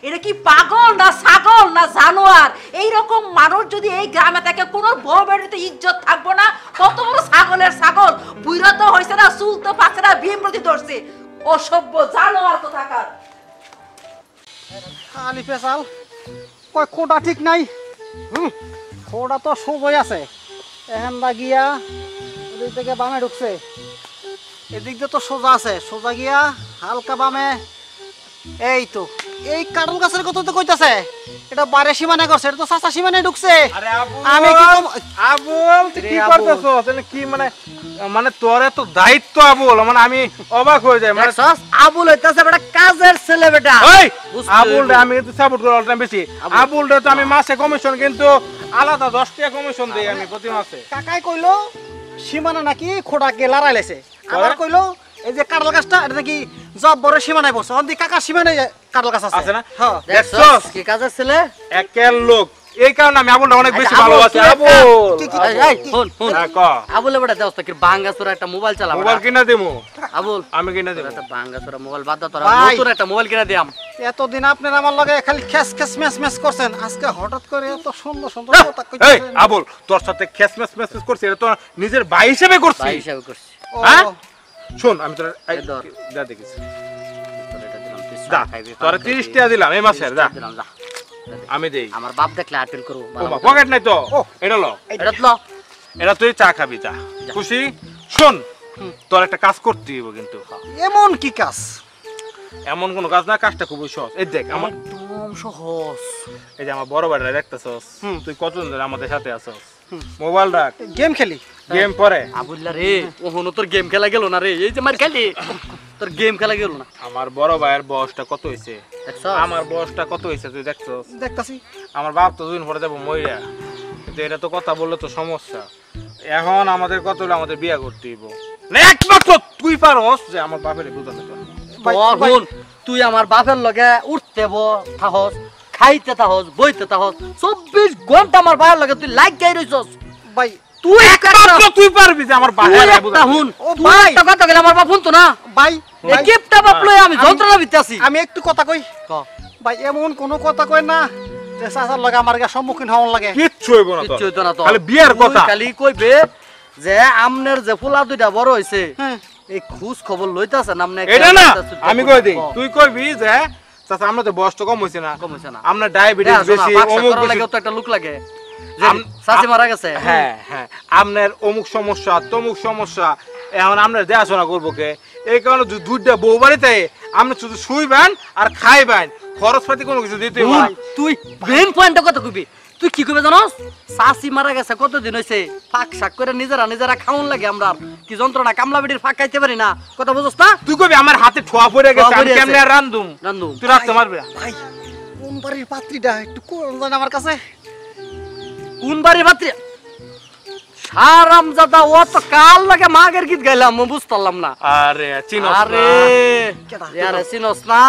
S5: এটা কি পাগল না ছাগল না জানোয়ার এই রকম মানুষ যদি এই গ্রামে থেকে কোন বউ বেড়িতে ইজ্জত থাকবো না কত বড় ছাগলের ছাগল বুইরা তো হইছে না চুল তো পাচ্ছে না ভীমরতি ধরছে অসভ্য জানোয়ার কোথাকার
S7: খালি পেশাল কয় খোঁটা ঠিক নাই খোঁটা তো সোজই আছে এখন গিয়া ওদিক থেকে বামে ঢুকছে এদিক দিয়ে তো সোজা আছে সোজা গিয়া হালকা বামে এই তো এই কাটল গাছের কথা তো কইতাছে এটা বারে সীমানা করছে এটা তো চাচা সীমানায় ঢুকছে
S8: আমি কি আবুল তুই কি করতেছস মানে কি মানে মানে তোরে তো দায়িত্ব আবুল মানে আমি অবাক হয়ে যাই মানে
S3: আবুল হইতাছে বেটা কাজের ছেলে বেটা
S8: ওই আবুল রে আমি তো সাপোর্ট করি অলটাইম বেশি আবুল রে তো আমি মাসে কমিশন কিন্তু আলাদা 10 টাকা কমিশন দেই আমি প্রতি মাসে
S7: কাকাই কইলো সীমানা নাকি খোঁড়াকে লড়াইলেছে আবার কইলো এই যে কাটল গাছটা এটা নাকি জব বড় সীমানায় পড়ছে অন্দি কাকা সীমানায় কাটল গাছ আছে
S8: আছে না
S7: হ্যাঁ
S8: দেখছস
S3: কি কাজের ছেলে
S8: একের লোক এই কারণে আমি আবুলটা অনেক বেশি ভালোবাসি আবুল
S3: এই শুন শুন
S8: হ্যাঁ ক
S3: আবুল বেটা দাও তো কি বাঙ্গাসুরা একটা মোবাইল চালা
S8: মোবাইল কিনা দেমু
S3: আবুল
S8: আমি কিনা দেব
S3: একটা বাঙ্গাসুরা মোবাইল বাদ দাও তোরা
S7: ভাই।
S3: নতুন একটা মোবাইল কিনা দিয়াম
S7: এতদিন আপনারা আমার লগে খালি খেস খেস মেস মেস করছেন আজকে হঠাৎ করে এত সুন্দর সুন্দর কথা
S8: এই
S7: কইতেছেন
S8: আবুল তোর সাথে খেস মেস মেস করছিস এটা তো নিজের ভাই হিসেবে করছিস
S3: ভাই হিসাবে করছি
S7: ও,
S8: হ্যাঁ? শোন আমি তোর
S3: এই ধর।
S8: যা দেখিস
S3: তোর এটা দিলাম তুই
S8: যা
S3: খাইবি
S8: তোর 30 টাকা দিলাম এই মাসের যা
S3: দিলাম যা
S8: আমি দেই
S3: আমার বাপ দেখলে আপিল করব
S8: পকেট নাই তো এটা লো
S3: এটা তো
S8: এটা তুই চা খাবি চা খুশি শোন তোর একটা কাজ করতে হইব কিন্তু
S7: এমন কি কাজ
S8: এমন কোন কাজ না কাজটা খুবই সহজ এই দেখ আমার
S3: একদম সহজ
S8: এই যে আমার বড় ভাইরা দেখতেছস তুই কতদিন ধরে আমাদের সাথে আছস মোবাইল রাখ
S7: গেম খেলি
S8: গেম পরে
S3: আবুল্লা রে ওহনো তোর গেম খেলা গেল না রে এই যে মার খেলি তোর গেম খেলা গেল না
S8: আমার বড় ভাইয়ের বয়সটা কত হইছে
S3: দেখছস
S8: আমার বয়সটা কত হইছে তুই দেখছস
S7: দেখতাছি
S8: আমার বাপ তো দুদিন পরে যাবো মইরা কিন্তু এটা তো কথা বললে তো সমস্যা এখন আমাদের কত হলো আমাদের বিয়ে করতে হইব না একমাত্র তুই পারস যে আমার বাপের বুঝানোর জন্য
S3: তোর হুন তুই আমার বাপের লগে উঠতে থাহস খাইতে থাহস বইতে থাহস 24 ঘন্টা আমার বাপের লগে তুই লাইক গাই রইছস
S7: ভাই
S3: তুই
S8: একমাত্র তুই পারবি যে আমার বাপের
S3: একটা হুন
S7: ও
S3: তুই
S7: ভাই।
S3: একটা কথা গেলে আমার বাপ হুন তো না
S7: ভাই
S3: এই গিফটটা বাপ লই আমি যন্ত্রণা ভিতরে আছি
S7: আমি একটু কথা কই
S3: ক
S7: ভাই এমন কোনো কথা কই না যে চাচার লগে আমার গা সম্মুখীন হওয়ার লাগে
S8: কিচ্ছু হইব না
S3: কিচ্ছু হইতো না তো
S8: খালি বিয়ের
S3: তুই
S8: কথা
S3: খালি কইবে যে আমনের যে ফুলা দুইটা বড় হইছে
S7: হ্যাঁ
S3: এই খুশ খবর লইতাছে না আমনে
S8: এটা না আমি কই দেই তুই কইবি যে চাচা আমরা তো বয়স তো কম হইছে না
S3: কম হইছে না
S8: আমরা ডায়াবেটিস বেশি অমুক বেশি
S3: লাগে তো একটা লুক লাগে যে সাসি মারা গেছে
S8: হ্যাঁ হ্যাঁ আপনার অমুক সমস্যা তমুক সমস্যা এখন আমরা দেখাশোনা করবো কে এই কারণে দুধটা বউ বাড়িতে আপনি শুধু শুইবেন আর খাইবেন খরচ পাতি কোনো কিছু দিতে হবে না।
S3: তুই মেইন পয়েন্টটা কত কইবি তুই কি কইবে জানোস সাসি মারা গেছে কতদিন হইছে ফাক শাক করে নিজেরা খাউন লাগে আমরা কি যন্ত্রণা কামলা বেটির ফাক খাইতে পারি না কথা বুঝছস না
S8: তুই কবি আমার হাতে ঠোয়া পড়ে গেছে আমি কেমনে আর রান্ধুম
S3: রান্ধুম
S8: তুই রাখতে পারবি না।
S7: ভাই কোন বাড়ির পাত্রীটা একটু কোন জানে আমার কাছে
S3: কোন বাড়ির ভাত্রি হারামজাদা ও তো কাল লাগে মাগের গীত গাইলাম আমি বুঝতে পারলাম না
S8: আরে চিনোস
S3: আরে আরে চিনোস না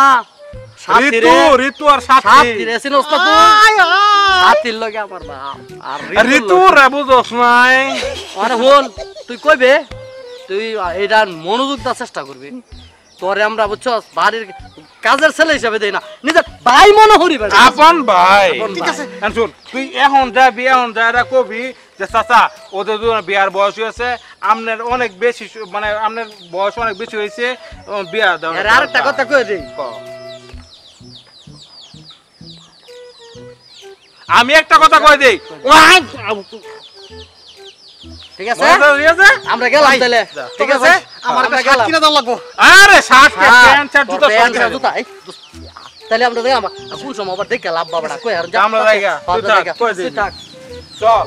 S3: সাথী
S8: ঋতু
S3: রে
S8: ঋতু আর সাথী
S3: সাথী রে চিনোস না তুই সাথীর লগে আমার বাপ আর
S8: ঋতু রে বুঝছ নাই
S3: আরে হল তুই কইবে তুই এটা মনোযোগ দেওয়ার চেষ্টা করবি তোরে আমরা বুঝছস বাড়ির কাজের ছেলে হিসাবে দেই না, নিজের ভাই মনে করি বেটা।
S8: আপন ভাই
S3: ঠিক আছে।
S8: শুন, তুই এখন যাবি, এখন যা কবি যে চাচা ওদের দুজনের বিয়ার বয়স হয়েছে, আপনার অনেক বেশি, মানে আপনার বয়স অনেক বেশি হয়েছে, বিয়া দেওয়া।
S3: আর একটা কথা কই দেই,
S8: আমি একটা কথা কই দেই,
S3: ঠিক আছে আমরা গেলাম তাহলে, ঠিক আছে
S7: আমার
S3: আমরা
S7: একটা
S3: গেলাম।
S7: কিনা দাও লাগবো।
S8: আরে শার্ট প্যান্ট শার্ট
S3: তোর
S8: জুতা সব
S3: প্যান্ট,
S8: কিনে
S3: জুতা, এই, তাহলে আমরা দেখলাম কোন সময় আবার দেখে লাভ বাবাটা কই আর
S8: আমরা জায়গা, তুই থাক, কই দিবি। চল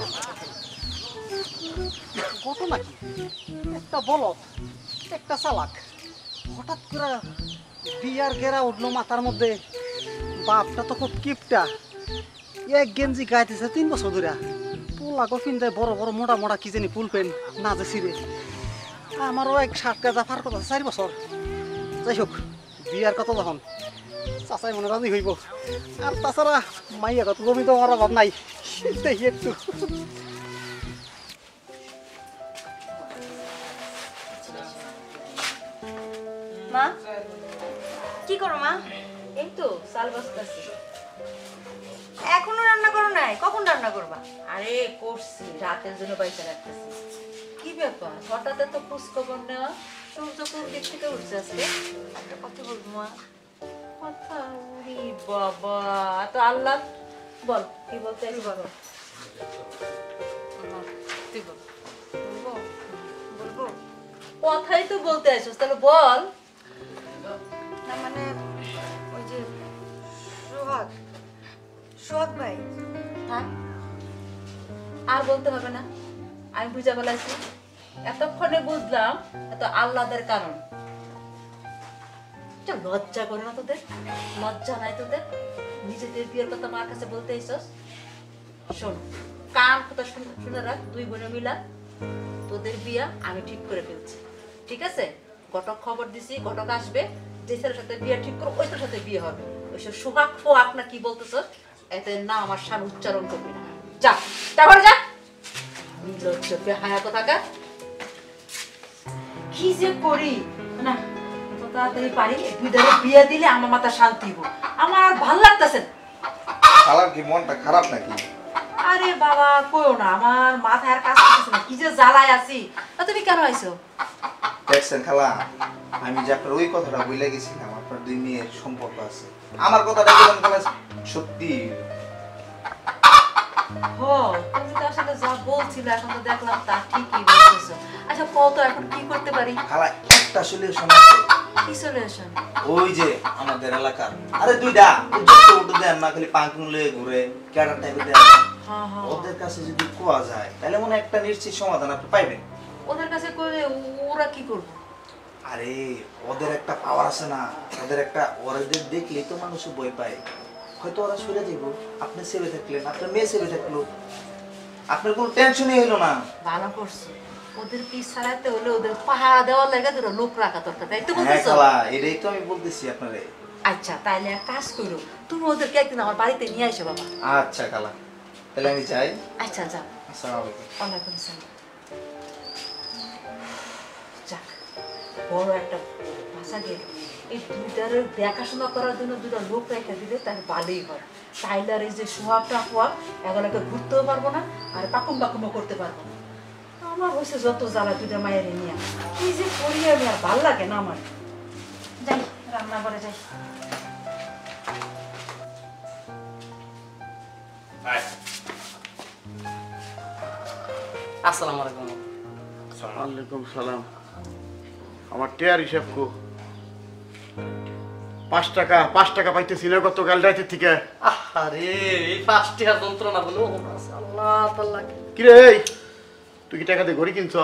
S7: কত নাকি একটা বলদ একটা চালাক, হঠাৎ করে বিয়ার গেরা উঠলো মাথার মধ্যে। বাপটা তো খুব কিপটা, এক গেঞ্জি গাইতেছে 3 বছর ধরে, পোলা কফিন দেয় বড় বড় মোটা মোটা কি জানি ফুল প্যান্ট না যে ছিঁড়ে। আমারও এক শার্ট গাজা ফার কথা 4 বছর। যাই হোক বিয়ার কথা যখন চাচাই মনে রাজি হইব, আর তাছাড়া মাইয়া কত জমি তো আমার অভাব নাই, দেখি একটু।
S6: মা কি করো মা?
S5: এই তো চাল বাজতাছি।
S6: এখনো রান্না করো নাই? কখন রান্না করবা?
S5: আরে করছি, রাতের জন্য পয়সা রাখতেছি। কি ব্যাপার হঠাৎ এত খোঁজখবর নেওয়া? সূর্য কোন দিক থেকে উঠছে আজকে?
S6: একটা কথা বলবো মা।
S5: কথা উরি বাবা, তো আল্লাহ বল কি বলতে আছিস বল। তুই বল।
S6: বলবো বলবো
S5: কথাই তো বলতে আসিস, তাহলে বল।
S6: না মানে ওই যে সোহাগ, সোহাগ ভাই।
S5: থাক, আর বলতে হবে না, আমি বুঝা ফেলাইছি। এতক্ষণে বুঝলাম এত আল্লাদের কারণ। এটা লজ্জা করে না তোদের? লজ্জা নাই তোদের? নিজেদের বিয়ের কথা মার কাছে বলতে এসছ? শোন, কান কথা শুনে রাখ, 2 বোনে মিলা তোদের বিয়া আমি ঠিক করে ফেলছি, ঠিক আছে? ঘটক খবর দিছি, ঘটক আসবে, যে ছেলের সাথে বিয়ে ঠিক করো ওই ছেলের সাথে বিয়ে হবে। ওইসব সোহাগ ফোহাগ না কি বলতেছ, এতে না আমার স্বামী উচ্চারণ করবি না। যা, তারপরে যা। নির্লজ্জ বেহায়া কোথাকার। কি যে করি না, এত তাড়াতাড়ি পারি 2 দিনে বিয়ে দিলে আমার মাথা শান্তি হইব। আমার আর ভাল লাগতেছে না।
S2: খালার কি মনটা খারাপ নাকি?
S5: আরে বাবা কইও না, আমার মাথায় আর কাজ করতেছে না, কি যে জ্বালায় আছি। তা তুমি কেন আইছো?
S2: দেখছেন খালা, আমি যে আপনার ওই কথাটা বলে গেছিলাম, আপনার 2 মেয়ের সম্পর্ক আছে, আমার কথাটা বললাম খালা সত্যি।
S5: হো, তুমি তো আসলে যা বলছিলে এখন তো দেখলাম তা ঠিকই বলতেছো। আচ্ছা কত এখন কি করতে পারি?
S2: খালা একটা সলিউশন আছে।
S5: কি সলিউশন?
S2: ওই যে আমাদের এলাকার আরে 2টা যত উঠে দেন না, খালি পাঙ্ক লয়ে ঘুরে ক্যাডার টাইপের দেন।
S5: হ্যাঁ হ্যাঁ,
S2: ওদের কাছে যদি কোয়া যায় তাহলে মনে হয় একটা নিশ্চিত সমাধান আপনি পাইবেন।
S5: ওদের কাছে কইলে ওরা কি করবে?
S2: আরে ওদের একটা পাওয়ার আছে না, ওদের দেখলেই তো মানুষ ভয় পায়। হয়তো ওরা সরে যাইব, আপনি সেভে থাকলেন, আপনার মেয়ে সেভে থাকলো, আপনার কোনো টেনশনই হলো না।
S5: ভালো করছো, ওদের কি ছাড়াতে হলে ওদের পাহারা দেওয়ার লাগে দুটো লোক রাখা দরকার, তাই তো
S2: হ্যাঁ
S5: বলতেছো?
S2: খালা, এটাই তো আমি বলতেছি আপনারে।
S5: আচ্ছা তাইলে এক কাজ করো, তুমি ওদেরকে একদিন আমার বাড়িতে নিয়ে আসো বাবা।
S2: আচ্ছা খালা, তাহলে আমি যাই।
S5: আচ্ছা যাও।
S2: আসসালামু আলাইকুম।
S5: ওয়ালাইকুম আসসালাম। যাক, বড় একটা ভাষা গেল। এই 2টার দেখাশোনা করার জন্য 2টা লোক রেখে দিলে তাহলে ভালোই হয়। তাইলে আর এই যে সোহাগটা ফোয়াগ এগুলোকে ঘুরতেও পারবো না, আর পাকুম পাকুমও করতে পারবো না। আমার হয়েছে যত জ্বালা 2টা মায়ের নিয়ে, কি যে করি আমি, আর ভাল লাগে না আমার। যাই রান্না করে যাই।
S3: আসসালামু আলাইকুম।
S1: ওয়ালাইকুম সালাম। আমার টেয়ার হিসাব কো 5 টাকা পাইতেছি না গতকাল রাতে থেকে।
S3: আরে এই 5 টাকা যন্ত্রণা বলো, আল্লাহ তাআলা।
S1: কি রে এই, তুই কি টাকা দিয়ে ঘড়ি কিনছ?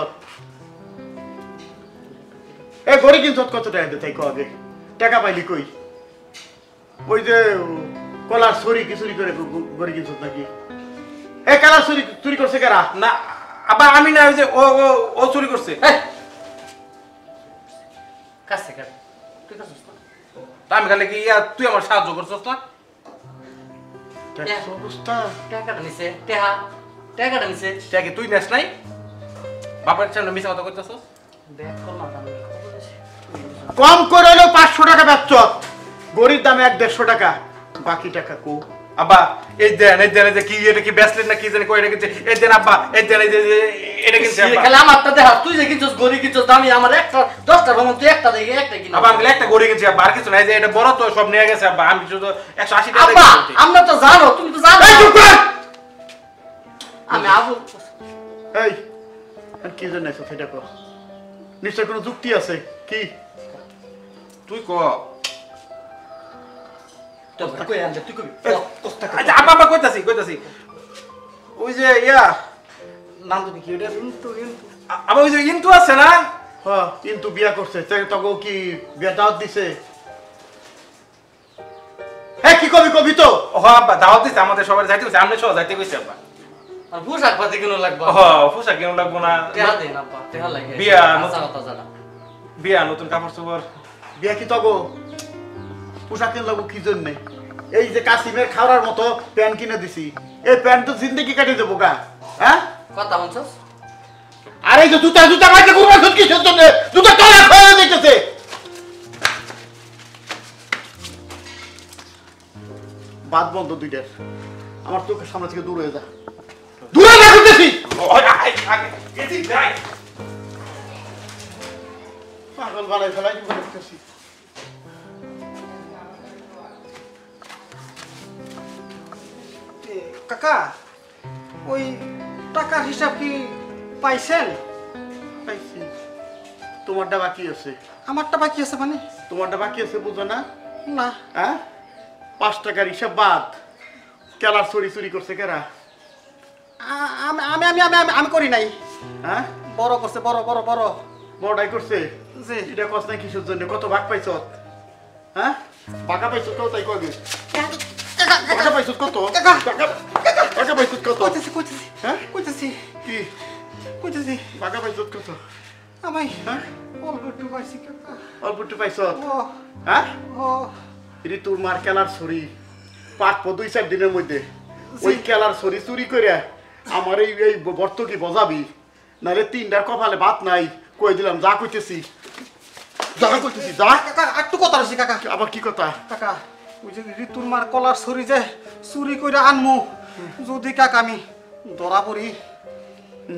S1: এ ঘড়ি কিনছ কত টাকা দিয়ে তাই কো আগে, টাকা পাইলি কই? ওই যে কলার চুরি কি চুরি করে ঘড়ি কিনছ নাকি? এ কালার চুরি করছে কারা?
S8: না আবার আমি না, ওই যে ও চুরি করছে।
S3: কাছে কাট তুই কাছে
S8: তা আমি খালি কি তুই আমার সাহায্য করছস না?
S1: দেখছ অবস্থা?
S3: টাকাটা নিছে, টাকাটা নিছে।
S8: কি তুই নেস নাই? বাপের সামনে মিছা কথা কইতাছস?
S3: দেখ করলাম আমি।
S1: কম করে হলেও 500 টাকা বেচছ। গরিব দামে 1-150 টাকা, বাকি টাকা কো।
S8: আব্বা এই দেন এই যে কি এটা কি ব্যাসলেট না কি জানি কই এটা কিনছে, এই দেন আব্বা এই দেন এই যে এটা কিনছে আব্বা।
S3: খালি আমারটা দেখ, তুই যে কিনছস গরি কিনছস, দামি আমার একটা 10টা ভাঙন, তুই একটা দেখে একটা কিনা।
S8: আব্বা আমি একটা গড়ি কিনছি আব্বা, আর কিছু নাই, যে এটা বড় তো সব নিয়ে গেছে আব্বা, আমি শুধু 180 টাকা
S3: আব্বা
S8: কিনছি।
S3: আমরা তো জানো, তুমি তো জানো।
S1: এই চুপ কর।
S3: আমি আবু
S1: এই আর কি জন্য এসো সেটা কর, নিশ্চয় কোনো যুক্তি আছে কি?
S8: তুই ক।
S3: তো কই আনতে তুই কবি
S8: আচ্ছা আব্বা আব্বা কইতাছি ওই যে ইয়া
S3: নাম তো কি ওটা? কিন্তু
S8: আবার ওই যে ইন্তু আছে না,
S1: হ্যাঁ কিন্তু বিয়া করছে, তখন কি বিয়া দাওয়াত দিছে? হ্যাঁ কি কবি তো?
S8: ও আব্বা দাওয়াত দিছে আমাদের সবার যাইতে কইছে, আমরা সবাই যাইতে কইছে আব্বা।
S3: আর পোশাক পাতি কিনো লাগবে।
S8: ও পোশাক কেন লাগবো না,
S3: টেহা দেন আব্বা, টেহা লাগে।
S8: বিয়া
S3: আচ্ছা কথা জানা।
S8: বিয়া নতুন কাপড় চোপড়।
S1: বিয়া কি তগো পোশাক কিনে লাগবো কি জন্যে? এই যে কাসিমের খাওয়ার মতো প্যান্ট কিনে দিছি, এই প্যান্ট তো জিন্দেগি কাটিয়ে দেবো গা। হ্যাঁ
S3: কথা বলছস?
S1: আর এই যে জুতা মাইকে ঘুরবা কি জন্য? জুতা তলা হয়ে যেতেছে। বাদ বন্ধ দুইটার, আমার চোখের সামনে থেকে দূর হয়ে যা, দূরে যা করতেছি। পাগল বানাই ফেলাই করতেছি।
S7: কাকা ওই টাকার হিসাব কি পাইছেন?
S1: পাইছি, তোমারটা বাকি আছে।
S7: আমারটা বাকি আছে মানে?
S1: তোমারটা বাকি আছে বুঝো না?
S7: না।
S1: হ্যাঁ 5 টাকার হিসাব বাদ। কেলার চুরি করছে কেরা?
S7: আমি আমি আমি আমি আমি করি নাই।
S1: হ্যাঁ
S7: বড় করছে, বড় বড় বড়
S1: বড়াই করছে।
S7: জি।
S1: এটা কষ্ট নাই কিসের জন্য? কত ভাগ পাইছ? হ্যাঁ বাঘা পাইছ কত? তাই কবে বাঘা পাইছ কত? বাঘা পাইছ কত?
S7: কইতেছি কইতেছি
S1: হ্যাঁ
S7: কইতেছি
S1: কি
S7: কইতেছি
S1: বাঘা পাইছ কত?
S7: আমি
S1: হ্যাঁ
S7: অল্প একটু পাইছি কাকা।
S1: অল্প একটু পাইছ?
S7: ও
S1: হ্যাঁ
S7: ও
S1: এটি তোর মার কেলার ছড়ি পাকবো 2-4 দিনের মধ্যে। ওই কেলার ছড়ি চুরি করে আমার এই বর্তকি বজাবি, নাহলে 3টার কপালে ভাত নাই। কই দিলাম যা কইতেছি, যা কইতেছি যা।
S7: কাকা একটু কথা রয়েছি কাকা।
S1: আবার কি কথা?
S7: কাকা ওই যে ঋতুর মার কলার ছড়ি যে চুরি করে আনমু, যদি কাকা আমি ধরা পড়ি,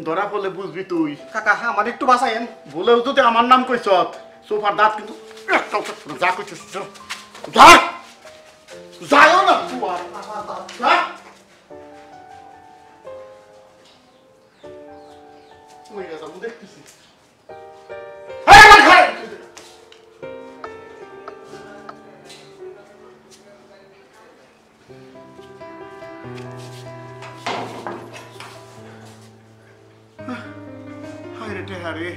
S1: ধরা পড়লে বুঝবি তুই।
S7: কাকা আমার একটু বাঁচাইন।
S1: বলেও যদি আমার নাম কইছ, সোফার দাঁত কিন্তু একটাও থাকবে না। যা কইতেছি যা, যা যাও না তুই আর যা। ওই গেছে আমি দেখতেছি। হ্যাঁ আমার ঘরে হায় রে হারে।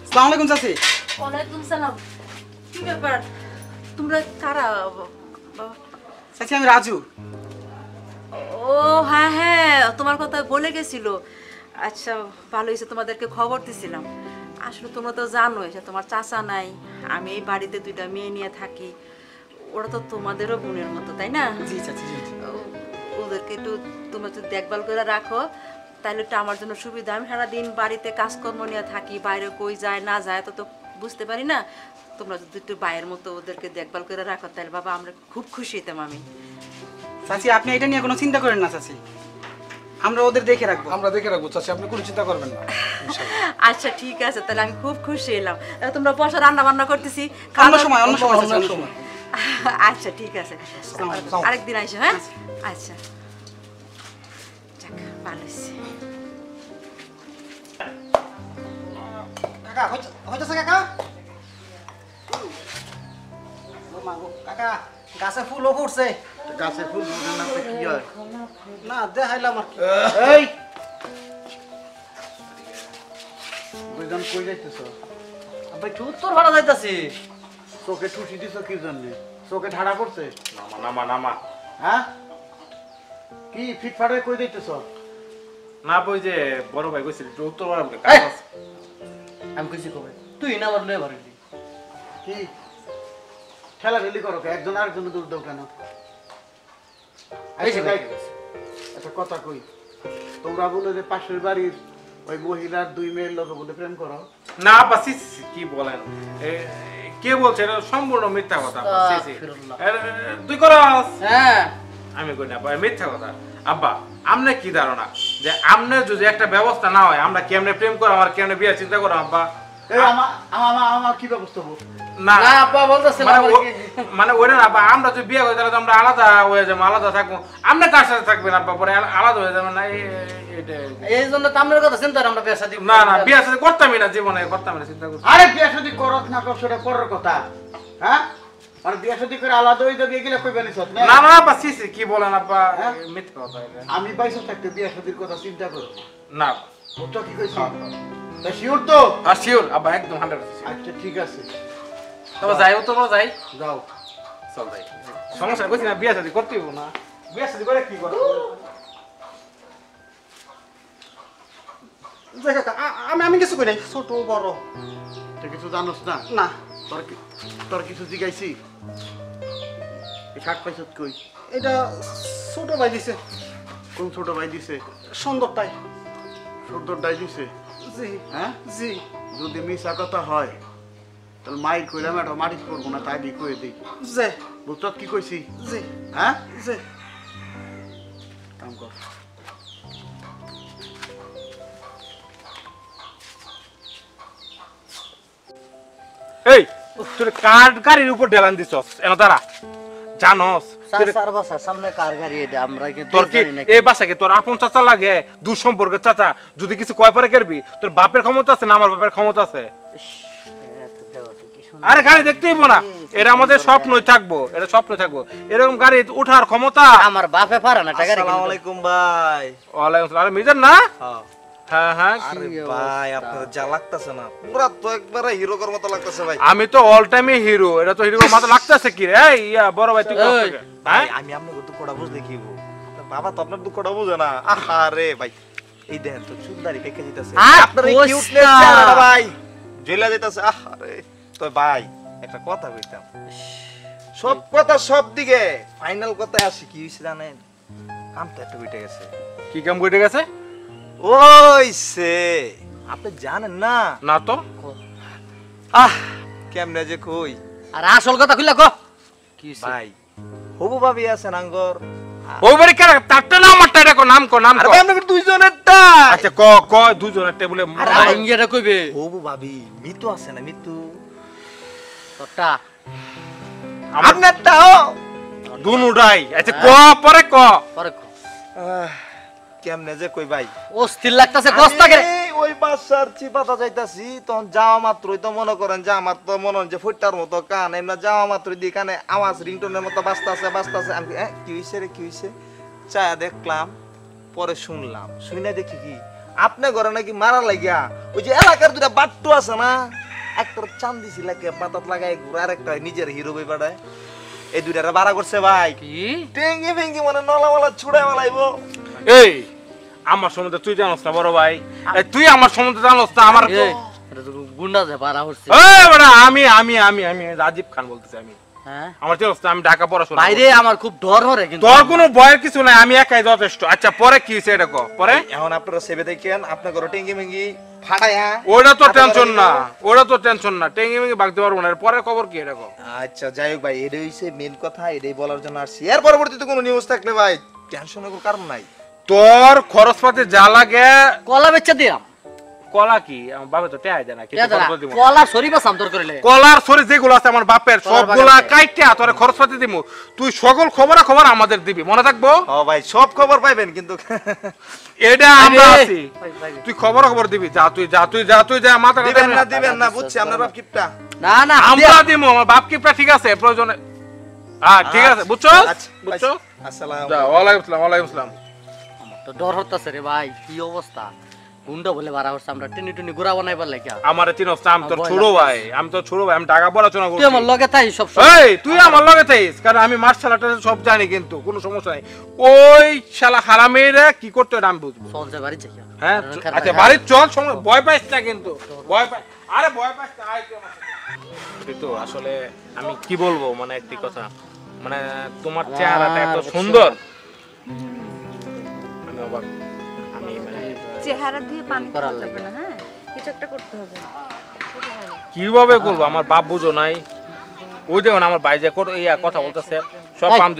S7: আসসালামু আলাইকুম চাচি।
S5: ওয়ালাইকুম সালাম। কি ব্যাপার, তোমরা কারা?
S7: চাচি আমি রাজু।
S5: ও হ্যাঁ হ্যাঁ, তোমার কথা বলে গেছিল। আচ্ছা ভালো হয়েছে, তোমাদেরকে খবর দিছিলাম। আসলে তোমরা তো জানোই যে তোমার চাচা নাই, আমি এই বাড়িতে 2টা মেয়ে নিয়ে থাকি। ওরা তো তোমাদেরও বোনের মতো, তাই না?
S7: জি চাচি জি।
S5: ওদেরকে একটু তোমরা যদি দেখভাল করে রাখো তাহলে একটু আমার জন্য সুবিধা। আমি সারাদিন বাড়িতে কাজকর্ম নিয়ে থাকি, বাইরে কই যায় না যায় তো বুঝতে পারি না। তোমরা যদি একটু বাইরের মতো ওদেরকে দেখভাল করে রাখো তাহলে বাবা আমরা খুব খুশি হতাম। আমি
S7: চাচি আপনি এটা নিয়ে কোনো চিন্তা করেন না চাচি, আমরা ওদের দেখে রাখবো।
S8: আমরা দেখে রাখবো চাচি, আপনি কোনো চিন্তা করবেন না।
S5: আচ্ছা ঠিক আছে, তাহলে আমি খুব খুশি হলাম। তোমরা বসে রান্না বান্না করতেছি।
S7: অন্য সময় অন্য সময় চাচি, অন্য সময়।
S5: আচ্ছা ঠিক আছে, আরেকদিন আইসো। হ্যাঁ আচ্ছা যাক ভালো হয়েছে।
S7: কাকা হইতেছে কাকা? কাকা গাছে ফুলও ফুটছে।
S1: গাছে ফুল ফুটে না তো কি হয়?
S7: না দেখাইলাম আর কি।
S1: এই বুঝলাম কই যাইতেছ?
S3: আব্বা একটু উত্তর ভাড়া যাইতাছি।
S1: চোখে ঠুসি দিছ কি জন্য? চোখে ঠাড়া করছে?
S8: নামা নামা নামা।
S1: হ্যাঁ কি ফিটফাট হয়ে কই যাইতেছ?
S8: না বই যে বড় ভাই কইছিল একটু উত্তর পাড়া বলে
S3: এই! আমি কইছি কবে তুই না আমার লয়ে ভরিলি?
S1: কি ঠেলাঠেলি করো কে? একজন আরেকজন দূর দাও কেন?
S3: এই যে ভাই।
S1: একটা কথা কই, তোমরা বলে যে পাশের বাড়ির ওই মহিলার 2 মেয়ের লোক বলে প্রেম করো?
S4: না আব্বা সি সি, কি বলেন কে বলছে? এটা সম্পূর্ণ মিথ্যা কথা আব্বা, সি সি। তুই করস?
S3: হ্যাঁ
S4: আমি কই না আব্বা, মিথ্যা কথা। আব্বা আমনে কি ধারণা যে আমনে যদি একটা ব্যবস্থা না হয় আমরা কেমনে প্রেম করব, আমার কেমনে বিয়ে চিন্তা করব আব্বা?
S1: এই আমার কি ব্যবস্থা হবো?
S4: না
S3: না আব্বা বলতেছিলাম
S4: মানে ওইটা না আব্বা, আমরা যদি বিয়ে করি তাহলে তো আমরা আলাদা হয়ে যাবো, আলাদা থাকবো। আপনি কার সাথে থাকবেন আব্বা? পরে আলাদা হয়ে যাবেন না?
S3: এই জন্য তো আপনার কথা চিন্তা করে আমরা বিয়ে শাদী
S4: না না, বিয়ে সাথে করতামই না, জীবনে করতামই না, চিন্তা করছি।
S1: আরে বিয়ে শাদী করত না কর সেটা পরের কথা। হ্যাঁ, মানে বিয়ে শাদী করে আলাদা হয়ে যাবে এগুলা কইবা নি সত?
S4: না না আব্বা সি সি, কি বলেন আব্বা? মিথ্যা কথা এটা।
S1: আমি বাইসা থাকতে বিয়ে শাদীর কথা চিন্তা করো
S4: না
S1: ওটা কি কইছি? তা শিওর তো?
S4: আর শিওর আব্বা, একদম 100%।
S1: আচ্ছা ঠিক আছে,
S4: তবে যাই তো যাই,
S1: যাও।
S4: চল যাই। সমস্যা কইছি না, বিয়ে শাদী করতেই হবে না। বিয়ে শাদী করে কি করব?
S7: আমি কিছু কই নাই, ছোট বড়
S1: তুই কিছু জানোস না?
S7: না।
S1: তোর কিছু জিগাইছি? এই শাক পাইছত কই?
S7: এটা ছোট ভাই দিছে।
S1: কোন ছোট ভাই দিছে?
S7: সুন্দরটাই।
S1: সুন্দরটাই দিছে?
S7: জি
S1: হ্যাঁ,
S7: জি।
S1: যদি মিশা কথা হয় তাহলে মাইর কইরা ম্যাডাম মারিত করবো না, তাই কয়ে দিই।
S7: জি
S1: বুঝত কি কইছি?
S7: জি
S1: হ্যাঁ,
S7: জি।
S1: কাম কর।
S4: এই তুই কার গাড়ির উপর ঢেলান দিছস? এন দাঁড়া, জানোস
S3: চার বছর সামনে কার গাড়ি এটা আমরা কি
S4: তোর কি এই বাসাকে তোর আপন চাচা লাগে? দূর সম্পর্কের চাচা, যদি কিছু কয় পরে করবি? তোর বাপের ক্ষমতা আছে না আমার বাপের ক্ষমতা আছে? আরে গাড়ি দেখতেই না, এটা আমাদের স্বপ্নই থাকবো, এটা স্বপ্ন থাকবো। এরকম গাড়ি উঠার ক্ষমতা
S3: আমার বাপে পারে না টাকা।
S2: আসসালামু আলাইকুম ভাই।
S4: ওয়ালাইকুম আসসালাম। আরে মিজান না?
S2: হ্যাঁ
S4: হ্যাঁ হ্যাঁ।
S2: আরে ভাই আপনার যা লাগতেছে না, পুরা তো একবারে হিরোর মতো লাগতেছে ভাই।
S4: আমি তো অল টাইমে হিরো, এটা তো হিরোর মতো লাগতেছে কি রে? এই ইয়া বড় ভাই তুই কষ্ট কে?
S2: ভাই আমি আপনার দুঃখটা বুঝলে কি হবো? বাবা তো আপনার দুঃখটা বুঝে না। আহারে ভাই, এই দেখেন তো চুলদারি পেকে যেতেছে, আপনার এই কিউটনেস চেহারাটা ভাই জ্বলে যেতেছে। আহারে তো ভাই একটা কথা কইতাম, সব কথা সব দিকে ফাইনাল কথায় আসি। কি হইছে জানেন? কাম তো একটা উঠে গেছে।
S4: কি কাম করে গেছে?
S2: ওইছে আপনি জানেন না?
S4: না তো।
S2: কেমনে যে কই।
S3: আর আসল কথা কইলা কো কি
S2: ভাই হবু ভাবি আছে নাঙ্গর।
S4: ও বাড়ি কেন? তারটা না আমারটা, এটা কো নাম কো, নাম
S2: আরে
S4: কো।
S2: ভাই আপনাদের দুইজনেরটা।
S4: আচ্ছা ক ক দুজনের টেবিলে
S3: আর ইংরেজিটা কইবে
S2: হবু ভাবি মিতু আছে না? মিতু
S3: তোরটা
S2: আপনারটাও
S4: দুনুটাই। আচ্ছা ক পরে ক।
S3: পরে কো।
S2: কেমনে যে কই ভাই,
S3: অস্থির লাগতাছে গস্তা করে।
S2: আমি ওই বাসার চিপাতা যাইতাছি, তখন যাওয়া মাত্রই তো মনে করেন যে আমার তো মনে হয় যে ফুটটার মতো কান, এমনি যাওয়া মাত্রই দিয়ে কানে আওয়াজ রিংটোনের মতো বাজতাছে বাজতাছে। আমি কি হইছে রে, কি হইছে? চায়া দেখলাম, পরে শুনলাম, শুনে দেখি কি আপনি ঘরে নাকি মারা লাগিয়া ওই যে এলাকার দুটা বাট্টু আছে না, একটা চান্দি সিলাকে পাতাত লাগাই ঘুরে, আর একটা নিজের হিরো বই পাঠায়, এই দুইটারে বাড়া করছে ভাই।
S3: কি
S2: টেঙ্গি ফেঙ্গি মানে নলামালা ছুড়ে মালাইবো।
S4: এই আমার সম্বন্ধে তুই জানোস না বড় ভাই? এই তুই আমার সম্বন্ধে জানোস না? আমার
S3: এই এটা তো গুন্ডা যে বাড়া হচ্ছে।
S4: এই বড়া, আমি আমি আমি আমি রাজীব খান বলতেছি। আমি
S3: হ্যাঁ
S4: আমার জানোস না, আমি ঢাকা পড়াশোনা
S3: বাইরে আমার খুব ডর হরে কিন্তু।
S4: তোর কোনো ভয়ের কিছু নাই, আমি একাই যথেষ্ট। আচ্ছা পরে কি হইছে এটা ক পরে।
S2: এখন আপনারা সেবে দেখেন, আপনার ঘরে টেঙ্গি মেঙ্গি ফাটায়া।
S4: ওটা তো টেনশন না, ওটা তো টেনশন না, টেঙ্গি মেঙ্গি ভাগতে পারবো না। পরে খবর কি এটা ক।
S2: আচ্ছা যাই হোক ভাই, এটাই হইছে মেন কথা, এটাই বলার জন্য আসছি। এর পরবর্তীতে কোনো নিউজ থাকলে ভাই টেনশনের কোনো কারণ নাই।
S4: তোর খরচপাতি যা লাগে
S3: কলা বেচা দিলাম।
S4: কলা কি আমার বাপে তো টেয়াই দেয় না, কিছু খরচ দিব।
S3: কলা সরিবা সামতর করিলে
S4: কলার সরি যেগুলো আছে আমার বাপের সবগুলা কাইটা তোরে খরচপাতি দিমু। তুই সকল খবর আমাদের দিবি, মনে থাকবো?
S2: ও ভাই সব খবর পাইবেন কিন্তু
S4: এটা আমরা আছি, তুই খবর দিবি। যা তুই যা তুই যা তুই যা মাথা
S2: দিবেন না বুঝছি আপনার বাপ কিপটা।
S3: না না
S4: আমরা দিমু, আমার বাপ কিপটা ঠিক আছে প্রয়োজনে। হ্যাঁ ঠিক আছে, বুঝছো বুঝছো।
S2: আসসালামু
S4: যা, ওয়ালাইকুম আসসালাম। ওয়ালাইকুম আসসালাম।
S3: তো ডর হতাছে রে ভাই, কি অবস্থা। গুন্ডা বলে বাড়া হচ্ছে, আমরা টেনে টুনি ঘুরা বানাইবার লাগিয়া।
S4: আমার চিনস না? আমি তোর ছোট ভাই, আমি তোর ছোট ভাই, আমি ঢাকা পড়াশোনা
S3: তুই
S4: করছি।
S3: আমার লগে তাই সব
S4: এই তুই আমার লগে থাইস, কারণ আমি মার্শাল আর্ট সব জানি, কিন্তু কোনো সমস্যা নাই। ওই শালা হারামিরা কি করতে এটা আমি বুঝবো।
S3: চল যা বাড়ি যাই।
S4: হ্যাঁ আচ্ছা বাড়ি চল, ভয় পাইস না কিন্তু, ভয় পাই। আরে ভয় পাইস না, আয় তুই আমার সাথে। তো আসলে আমি কি বলবো, মানে একটি কথা, মানে তোমার চেহারাটা এত সুন্দর, আমি অবাক। আমি মানে
S6: চেহারা দিয়ে পানি করা যাবে না, হ্যাঁ কিছু একটা করতে হবে।
S4: কিভাবে করবো, আমার বাপ বুঝো নাই। ওই দেখুন আমার ভাই যে কথা বলতেছে সব কাম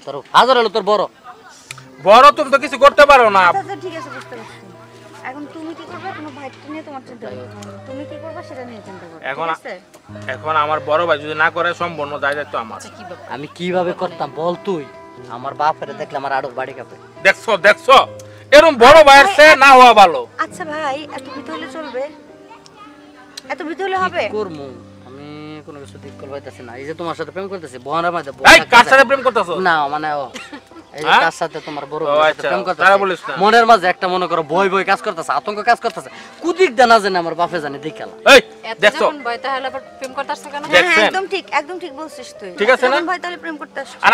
S3: তোর হাজার হলো তোর বড়
S4: বড়, তুমি তো কিছু করতে পারো না।
S6: আচ্ছা ঠিক আছে, বুঝতে পারছি। এখন তুমি কি করবে? তোমার ভাইকে নিয়ে তোমার চিন্তা করতে হবে। তুমি কি করবে সেটা নিয়ে চিন্তা করো।
S4: এখন আমার বড় ভাই যদি না করে সম্পূর্ণ দায়িত্ব আমার।
S3: আমি কিভাবে করতাম বল তুই? আমার বাপের দেখলে আমার আরো বাড়ি কাঁপে।
S4: দেখছো এরকম বড় ভাইয়ের চেয়ে না হওয়া ভালো।
S6: আচ্ছা ভাই, এত ভীত হলে চলবে? এত ভীত হলে হবে?
S3: করমু আমি কোনো কিছু ঠিক করতে পারতেছি না। এই যে তোমার সাথে প্রেম করতেছি, বহানার মধ্যে
S4: এই কার সাথে প্রেম করতেছো?
S3: না মানে এই যে তার সাথে তোমার বড় ভাইয়ের সাথে প্রেম করতেছে,
S4: তারা বলিস না।
S3: মনের মাঝে একটা মনে করো বই কাজ করতেছে, আতঙ্ক কাজ করতেছে। কুদিক দানা জানে আমার বাপে জানে দেখালা।
S4: এই
S9: এত
S4: দেখছো
S9: যখন ভয় তাহলে আবার প্রেম করতেছ কেন?
S6: হ্যাঁ হ্যাঁ, একদম ঠিক বলছিস তুই।
S4: ঠিক আছে না?
S6: এখন ভাই তাহলে প্রেম করতে আসছিস।
S4: আর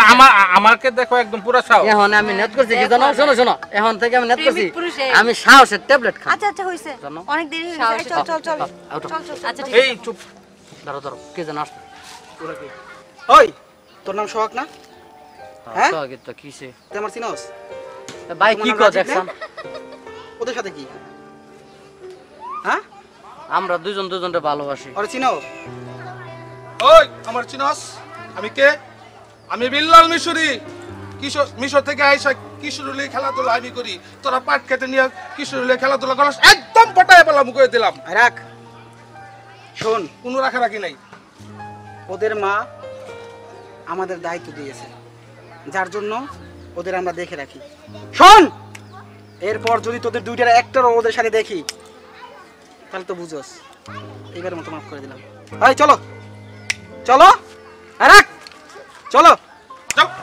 S4: আমাকে দেখো একদম পুরো সাহস।
S3: এখন আমি নেট করছি কি জানো? শোনো এখন থেকে আমি নেট করছি,
S9: প্রেমিক পুরুষে।
S3: আমি সাহসের ট্যাবলেট খাই।
S6: আচ্ছা হইছে,
S3: জানো?
S6: অনেক দেরি হয়ে গেছে। চল চল চল
S9: আচ্ছা ঠিক
S4: এই চুপ।
S3: ধরো কে জানো আসছে?
S7: ওই তোর নাম সোহাগ না? হ্যাঁ?
S3: তো তো কিসে?
S7: তুই আমার চিনোস?
S3: ভাই কি কর
S7: রাজীব না?
S3: দেখছান?
S7: ওদের সাথে কি? হ্যাঁ?
S3: আমরা দুজনকে ভালোবাসি।
S7: ওরে চিনো?
S8: ওই আমার চিনস? আমি কে? আমি বিল্লাল মিশরি। মিশর থেকে আইসা কিশোরুলি খেলাধুলা আমি করি। তোরা পাট খেতে নিয়ে কিশোরুলি খেলাধুলা করাস, একদম পটায় পেলাম, করে দিলাম।
S7: রাখ। শোন,
S8: কোনো রাখা রাখি নাই।
S7: ওদের মা আমাদের দায়িত্ব দিয়েছে, যার জন্য ওদের আমরা দেখে রাখি। শোন, এরপর যদি তোদের দুইটার একটারও ওদের সাথে দেখি তাহলে তো বুঝোস। এবারের মতো মাফ করে দিলাম। এই চলো চলো, রাখ, চলো
S8: যাও।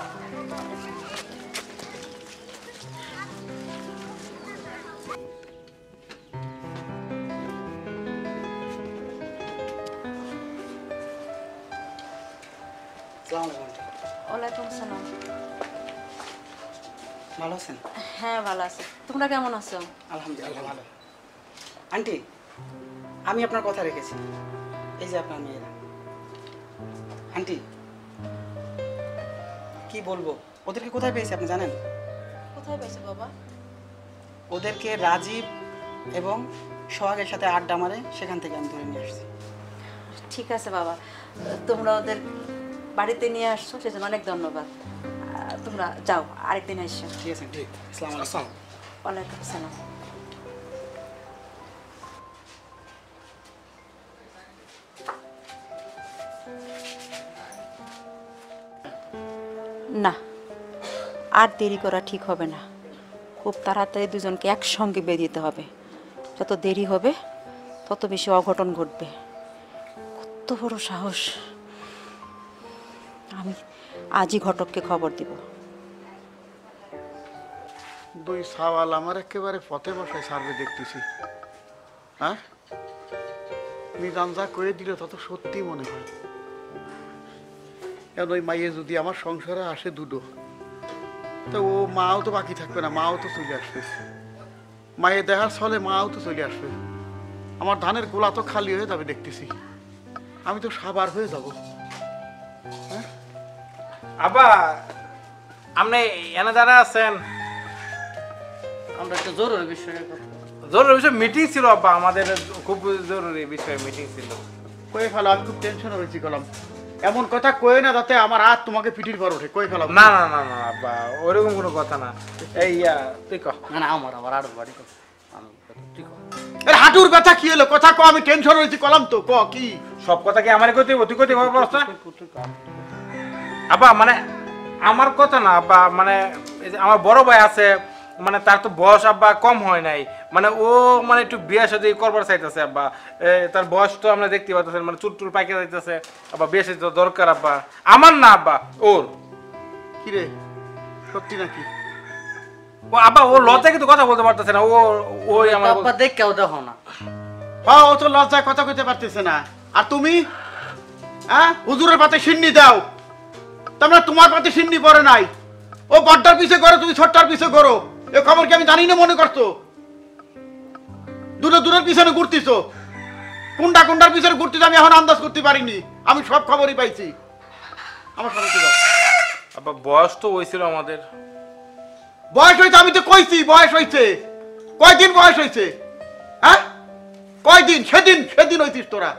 S5: ওয়ালাইকুম সালাম।
S7: ভালো আছেন?
S5: হ্যাঁ ভালো আছি, তোমরা কেমন আছো?
S7: আলহামদুলিল্লাহ ভালো। আন্টি, আমি আপনার কথা রেখেছি। এই যে আপনার মেয়েরা। আন্টি, কি বলবো, ওদেরকে কোথায় পেয়েছি আপনি জানেন?
S5: কোথায় পাইছো বাবা?
S7: ওদেরকে রাজীব এবং সোহাগের সাথে আড্ডা মারে, সেখান থেকে আমি ধরে নিয়ে আসছি।
S5: ঠিক আছে বাবা, তোমরা ওদের বাড়িতে নিয়ে আসছো সেজন্য অনেক ধন্যবাদ। তোমরা যাও, আরেকদিন আসছো।
S7: ঠিক আছে, ঠিক। আসসালামু আলাইকুম।
S5: ওয়ালাইকুম সালাম। না, আর দেরি করা ঠিক হবে না। খুব তাড়াতাড়ি দুজনকে একসঙ্গে বের দিতে হবে। যত দেরি হবে তত বেশি অঘটন ঘটবে। কত বড় সাহস! আমি আজই ঘটককে খবর দিব।
S1: দুই সাওয়াল আমার একেবারে পথে বসায় সার্ভে দেখতেছি। হ্যাঁ, নিজাম যা করে দিল তত সত্যি মনে হয়। এখন ওই মাইয়ে যদি আমার সংসারে আসে দুটো, তো ও মাও তো বাকি থাকবে না, মাও তো চলে আসবে। মায়ের দেখার ছলে মাও তো চলে আসবে। আমার ধানের গোলা তো খালি হয়ে যাবে দেখতেছি। আমি তো সাবার হয়ে যাব।
S4: আব্বা, আপনি এনে যারা আছেন,
S3: আমরা একটা জরুরি বিষয়ে কথা
S4: জরুরি বিষয় মিটিং ছিল আব্বা, আমাদের খুব জরুরি বিষয়ে মিটিং ছিল।
S1: কয়ে ফেলো, আমি খুব টেনশন হয়েছি। কলাম এমন কথা কয়ে না যাতে আমার হাত তোমাকে পিঠির পর ওঠে। কয়ে ফেলাম।
S4: না না না না আব্বা, ওরকম কোনো কথা না। এই তুই কহ।
S3: না না, আমার আরো বাড়ি কথা আমি ঠিক
S1: এর হাঁটুর ব্যথা কি হলো? কথা ক, আমি টেনশন হয়েছি। কলাম তো ক কি?
S4: সব কথা কি আমার কইতে তুই কইতে পারছ না আব্বা? মানে আমার কথা না আব্বা, মানে এই যে আমার বড় ভাই আছে, মানে তার তো বয়স আব্বা কম হয় নাই, মানে ও মানে একটু বিয়ে শাদী করবার চাইতেছে আব্বা। তার বয়স তো আমরা দেখতে পাচ্ছেন, মানে চুল পাইকে যাইতেছে আব্বা। বিয়ে শাদী তো দরকার আব্বা, আমার না আব্বা, ওর।
S1: কি রে, সত্যি নাকি?
S4: ও আব্বা, ও লজ্জায় কিন্তু কথা বলতে পারতেছে না। ওই আমার
S3: আব্বা দেখ কেউ দেখো না।
S1: হ্যাঁ, ও তো লজ্জায় কথা কইতে পারতেছে না। আর তুমি হ্যাঁ, হুজুরের পাতে সিন্নি দাও, তোমরা তোমার পাতে সিন্নি পড়ে নাই। ও বড্ডার পিছে করো, তুমি ছোট্টার পিছে করো। এ খবর কি আমি জানি না মনে করছো? দূরের পিছনে ঘুরতেছো। কোনটার পিছনে ঘুরতে আমি এখন আন্দাজ করতে পারিনি, আমি সব খবরই পাইছি। আমার সাথে ছিল
S4: আব্বা, বয়স তো হয়েছিল আমাদের।
S1: বয়স হয়েছে, আমি তো কইছি বয়স হয়েছে। কয়দিন বয়স হয়েছে? হ্যাঁ কয়দিন? সেদিন হইতিস তোরা।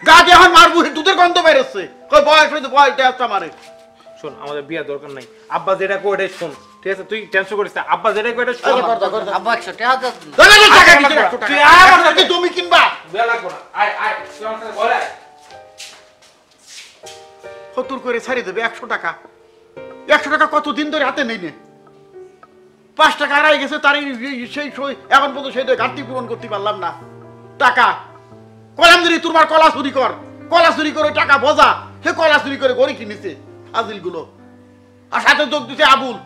S1: গা দিয়ে এখন মারবো, দুধের গন্ধ বেরোচ্ছে। কই বয়স হয়েছে, বয়সটা আসছে আমারে।
S4: শোন, আমাদের বিয়ে দরকার নাই। আব্বা যেটা কই ওটাই শোন, ঠিক আছে? তুই টেনশন করিস না, আব্বা যেটা কই ওটা শোন।
S3: আব্বা 100 টাকা দাও।
S1: তুই আমার সাথে তুমি কিনবা
S4: বিয়ে লাগবো না। আয় আয়, তুই আমার সাথে ঘরে আয়।
S1: 70 করে ছাড়িয়ে দেবে 100 টাকা। 100 টাকা কতদিন ধরে হাতে নেই নে। 5 টাকা হারাই গেছে, তার সেই এখন পর্যন্ত সেই ঘাটতি পূরণ করতে পারলাম না। টাকা কলাম দিলি, তোমার কলা চুরি কর, কলা চুরি করে টাকা বোঝা। সে কলা চুরি করে গড়ি কিনেছে ফাজিল গুলো। আর সাথে যোগ দিছে আবুল।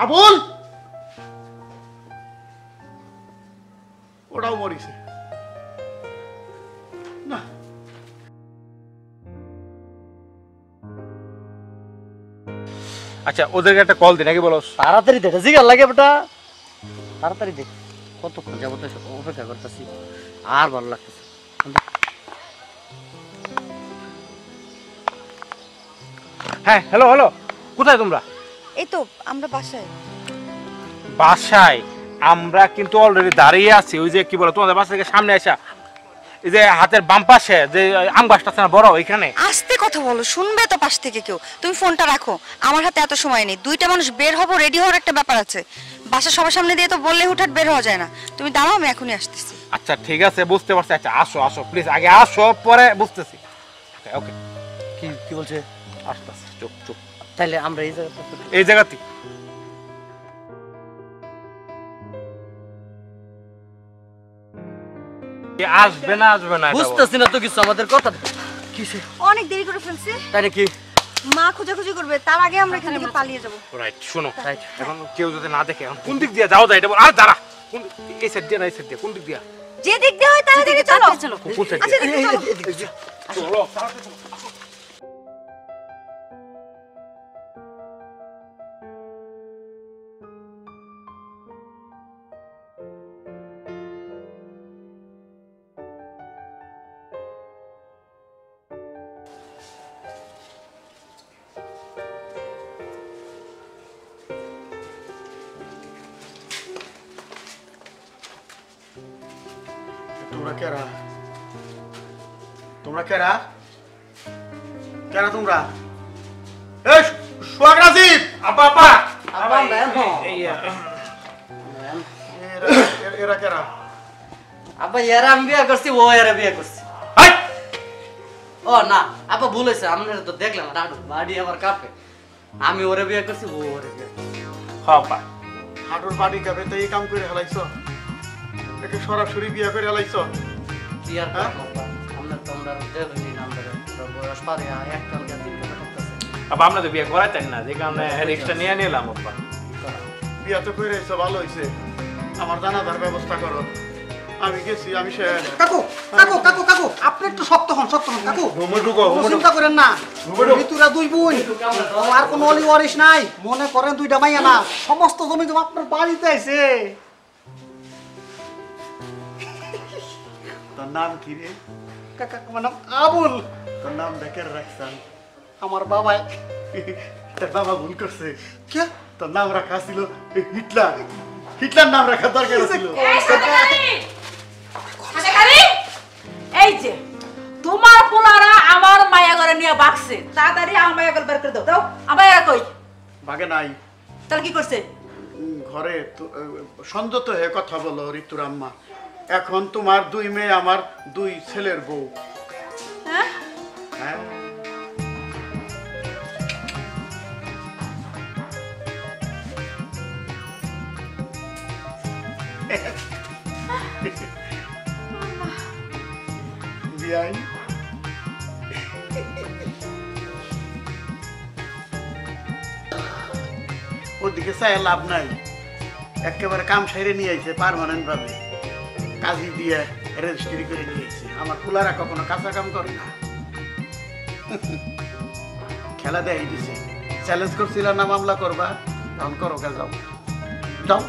S1: আবুল ওটাও মরিছে না।
S4: আচ্ছা, ওদেরকে একটা কল দিই নাকি বলো?
S3: তাড়াতাড়ি দে, জিগার লাগে বেটা, তাড়াতাড়ি দে। কতক্ষণ যাবো তো অপেক্ষা করতেছি, আর ভালো লাগতেছে।
S4: হ্যাঁ, হ্যালো হ্যালো, কোথায় তোমরা?
S6: এই তো আমরা বাসায়।
S4: বাসায়? আমরা কিন্তু অলরেডি দাঁড়িয়ে আছি। ওই যে কি বলো, তোমাদের বাসা থেকে সামনে আসা, এই যে হাতের বাম পাশে যে আম গাছটা আছে না বড়, ওইখানে।
S6: আস্তে কথা বলো, শুনবে তো পাশ থেকে কেউ। তুমি ফোনটা রাখো, আমার হাতে এত সময় নেই। 2টা মানুষ বের হবো, রেডি হওয়ার একটা ব্যাপার আছে। বাসা সবার সামনে দিয়ে তো বললে হুটহাট বের হওয়া যায় না। তুমি দাঁড়াও, আমি এখনই আসতেছি।
S4: আচ্ছা ঠিক আছে, বুঝতে পারছি। আচ্ছা আসো আসো প্লিজ, আগে আসো, পরে বুঝতেছি। ওকে,
S3: কি বলছে?
S4: আস্তে আস্তে, চুপ চুপ।
S3: তাইলে আমরা এই
S4: জায়গাতে আসবে না
S3: বুঝতেছি না তো কিছু, আমাদের কথা কিসে
S6: অনেক দেরি করে ফেলছি।
S3: তাই নাকি?
S6: মা খোঁজাখুঁজি করবে, তার আগে আমরা এখান থেকে পালিয়ে যাবো।
S4: রাইট, শোনো, এখন কেউ যদি না দেখে, এখন কোন দিক দিয়ে যাও যায় এটা বল। আর দাঁড়া, এই সাইড দিয়ে না, এই সাইড দিয়ে, কোন দিক দিয়ে?
S6: যে দিক দিয়ে হয় তার দিকে চলো।
S4: কোন সাইড
S6: আচ্ছা
S4: দিয়ে?
S6: চলো।
S1: তোমরা কেরা তোমরা? এই সোহাগ রাজীব,
S4: আপা
S1: এরা কেরা?
S3: আব্বা এরা আমি বিয়ে করছি, ও এরা বিয়ে করছি। ও না আব্বা ভুল হয়েছে, আপনারা তো দেখলাম রাডু বাড়ি আমার কাপে। আমি ওরে বিয়ে করছি, ও ওরে বিয়ে করছি।
S4: হ্যাঁ,
S1: হাঁটুর বাড়ি কাপে তো এই কাম করে হেলাইছ, একে সরাসরি বিয়ে করে হেলাইছ।
S3: কি আর করবো আব্বা, আমরা তো আমরা দেবনি না, আমরা বয়স পারে একটা দিন কথা করতেছে।
S4: আব্বা আমরা তো বিয়ে করাইতেন না, যে কারণে রিক্সটা নিয়ে নিলাম। আব্বা
S1: বিয়া তো করে এসো, ভালো হয়েছে। আমার জানাজার ব্যবস্থা করো। আমি গেছি, আমি শেষ।
S7: কাকু কাকু কাকু কাকু, আপনি একটু শক্ত হন কাকু। চিন্তা করেন না, ভিতরে 2 বোন, আর কোনো অলি ওয়ারিস নাই। মনে করেন 2টা মাইয়া না, সমস্ত জমি জমা আপনার বাড়িতে আইছে।
S1: তোর নাম কি রে?
S7: কাকা আমার নাম আবুল।
S1: তোর নাম দেখে রাখছেন
S7: আমার বাবাই।
S1: তোর বাবা ভুল করছে।
S7: কে?
S1: তোর নাম রাখা ছিল হিটলার। হিটলার নাম রাখা দরকার ছিল।
S5: এই যে তোমার পোলারা আমার মায়া ঘরে নিয়ে বাকছে, তাড়াতাড়ি আমার মায়া ঘর বের করে দাও। আমার এরা কই?
S1: ভাগে নাই।
S5: তাহলে কি করছে?
S1: ঘরে সংযত হয়ে কথা বলো ঋতুর আম্মা। এখন তোমার 2 মেয়ে, আমার 2 ছেলের বউ।
S5: হ্যাঁ
S1: হ্যাঁ, বিয়াই ওদিকে চাই লাভ নাই। একেবারে কাম সাইরে নিয়ে আইছে পার্মানেন্ট ভাবে, কাজী দিয়ে রেজিস্ট্রি করে নিয়ে আইছে। আমার ফুলারা কখনো কাঁচা কাম করে না। খেলা দেখাই দিছে। চ্যালেঞ্জ করছিল না মামলা করবা, তখন করো, যাও যাও।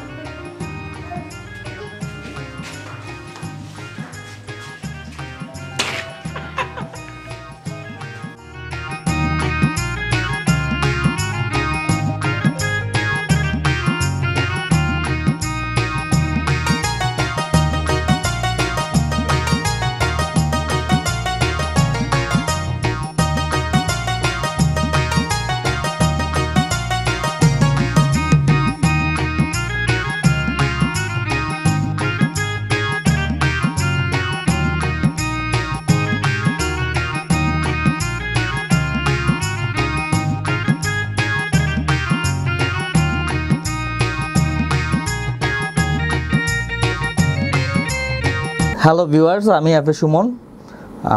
S10: হ্যালো ভিউয়ার্স, আমি এফ এ সুমন।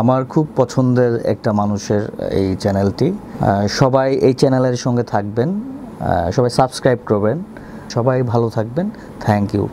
S10: আমার খুব পছন্দের একটা মানুষের এই চ্যানেলটি। সবাই এই চ্যানেলের সঙ্গে থাকবেন, সবাই সাবস্ক্রাইব করবেন, সবাই ভালো থাকবেন। Thank you.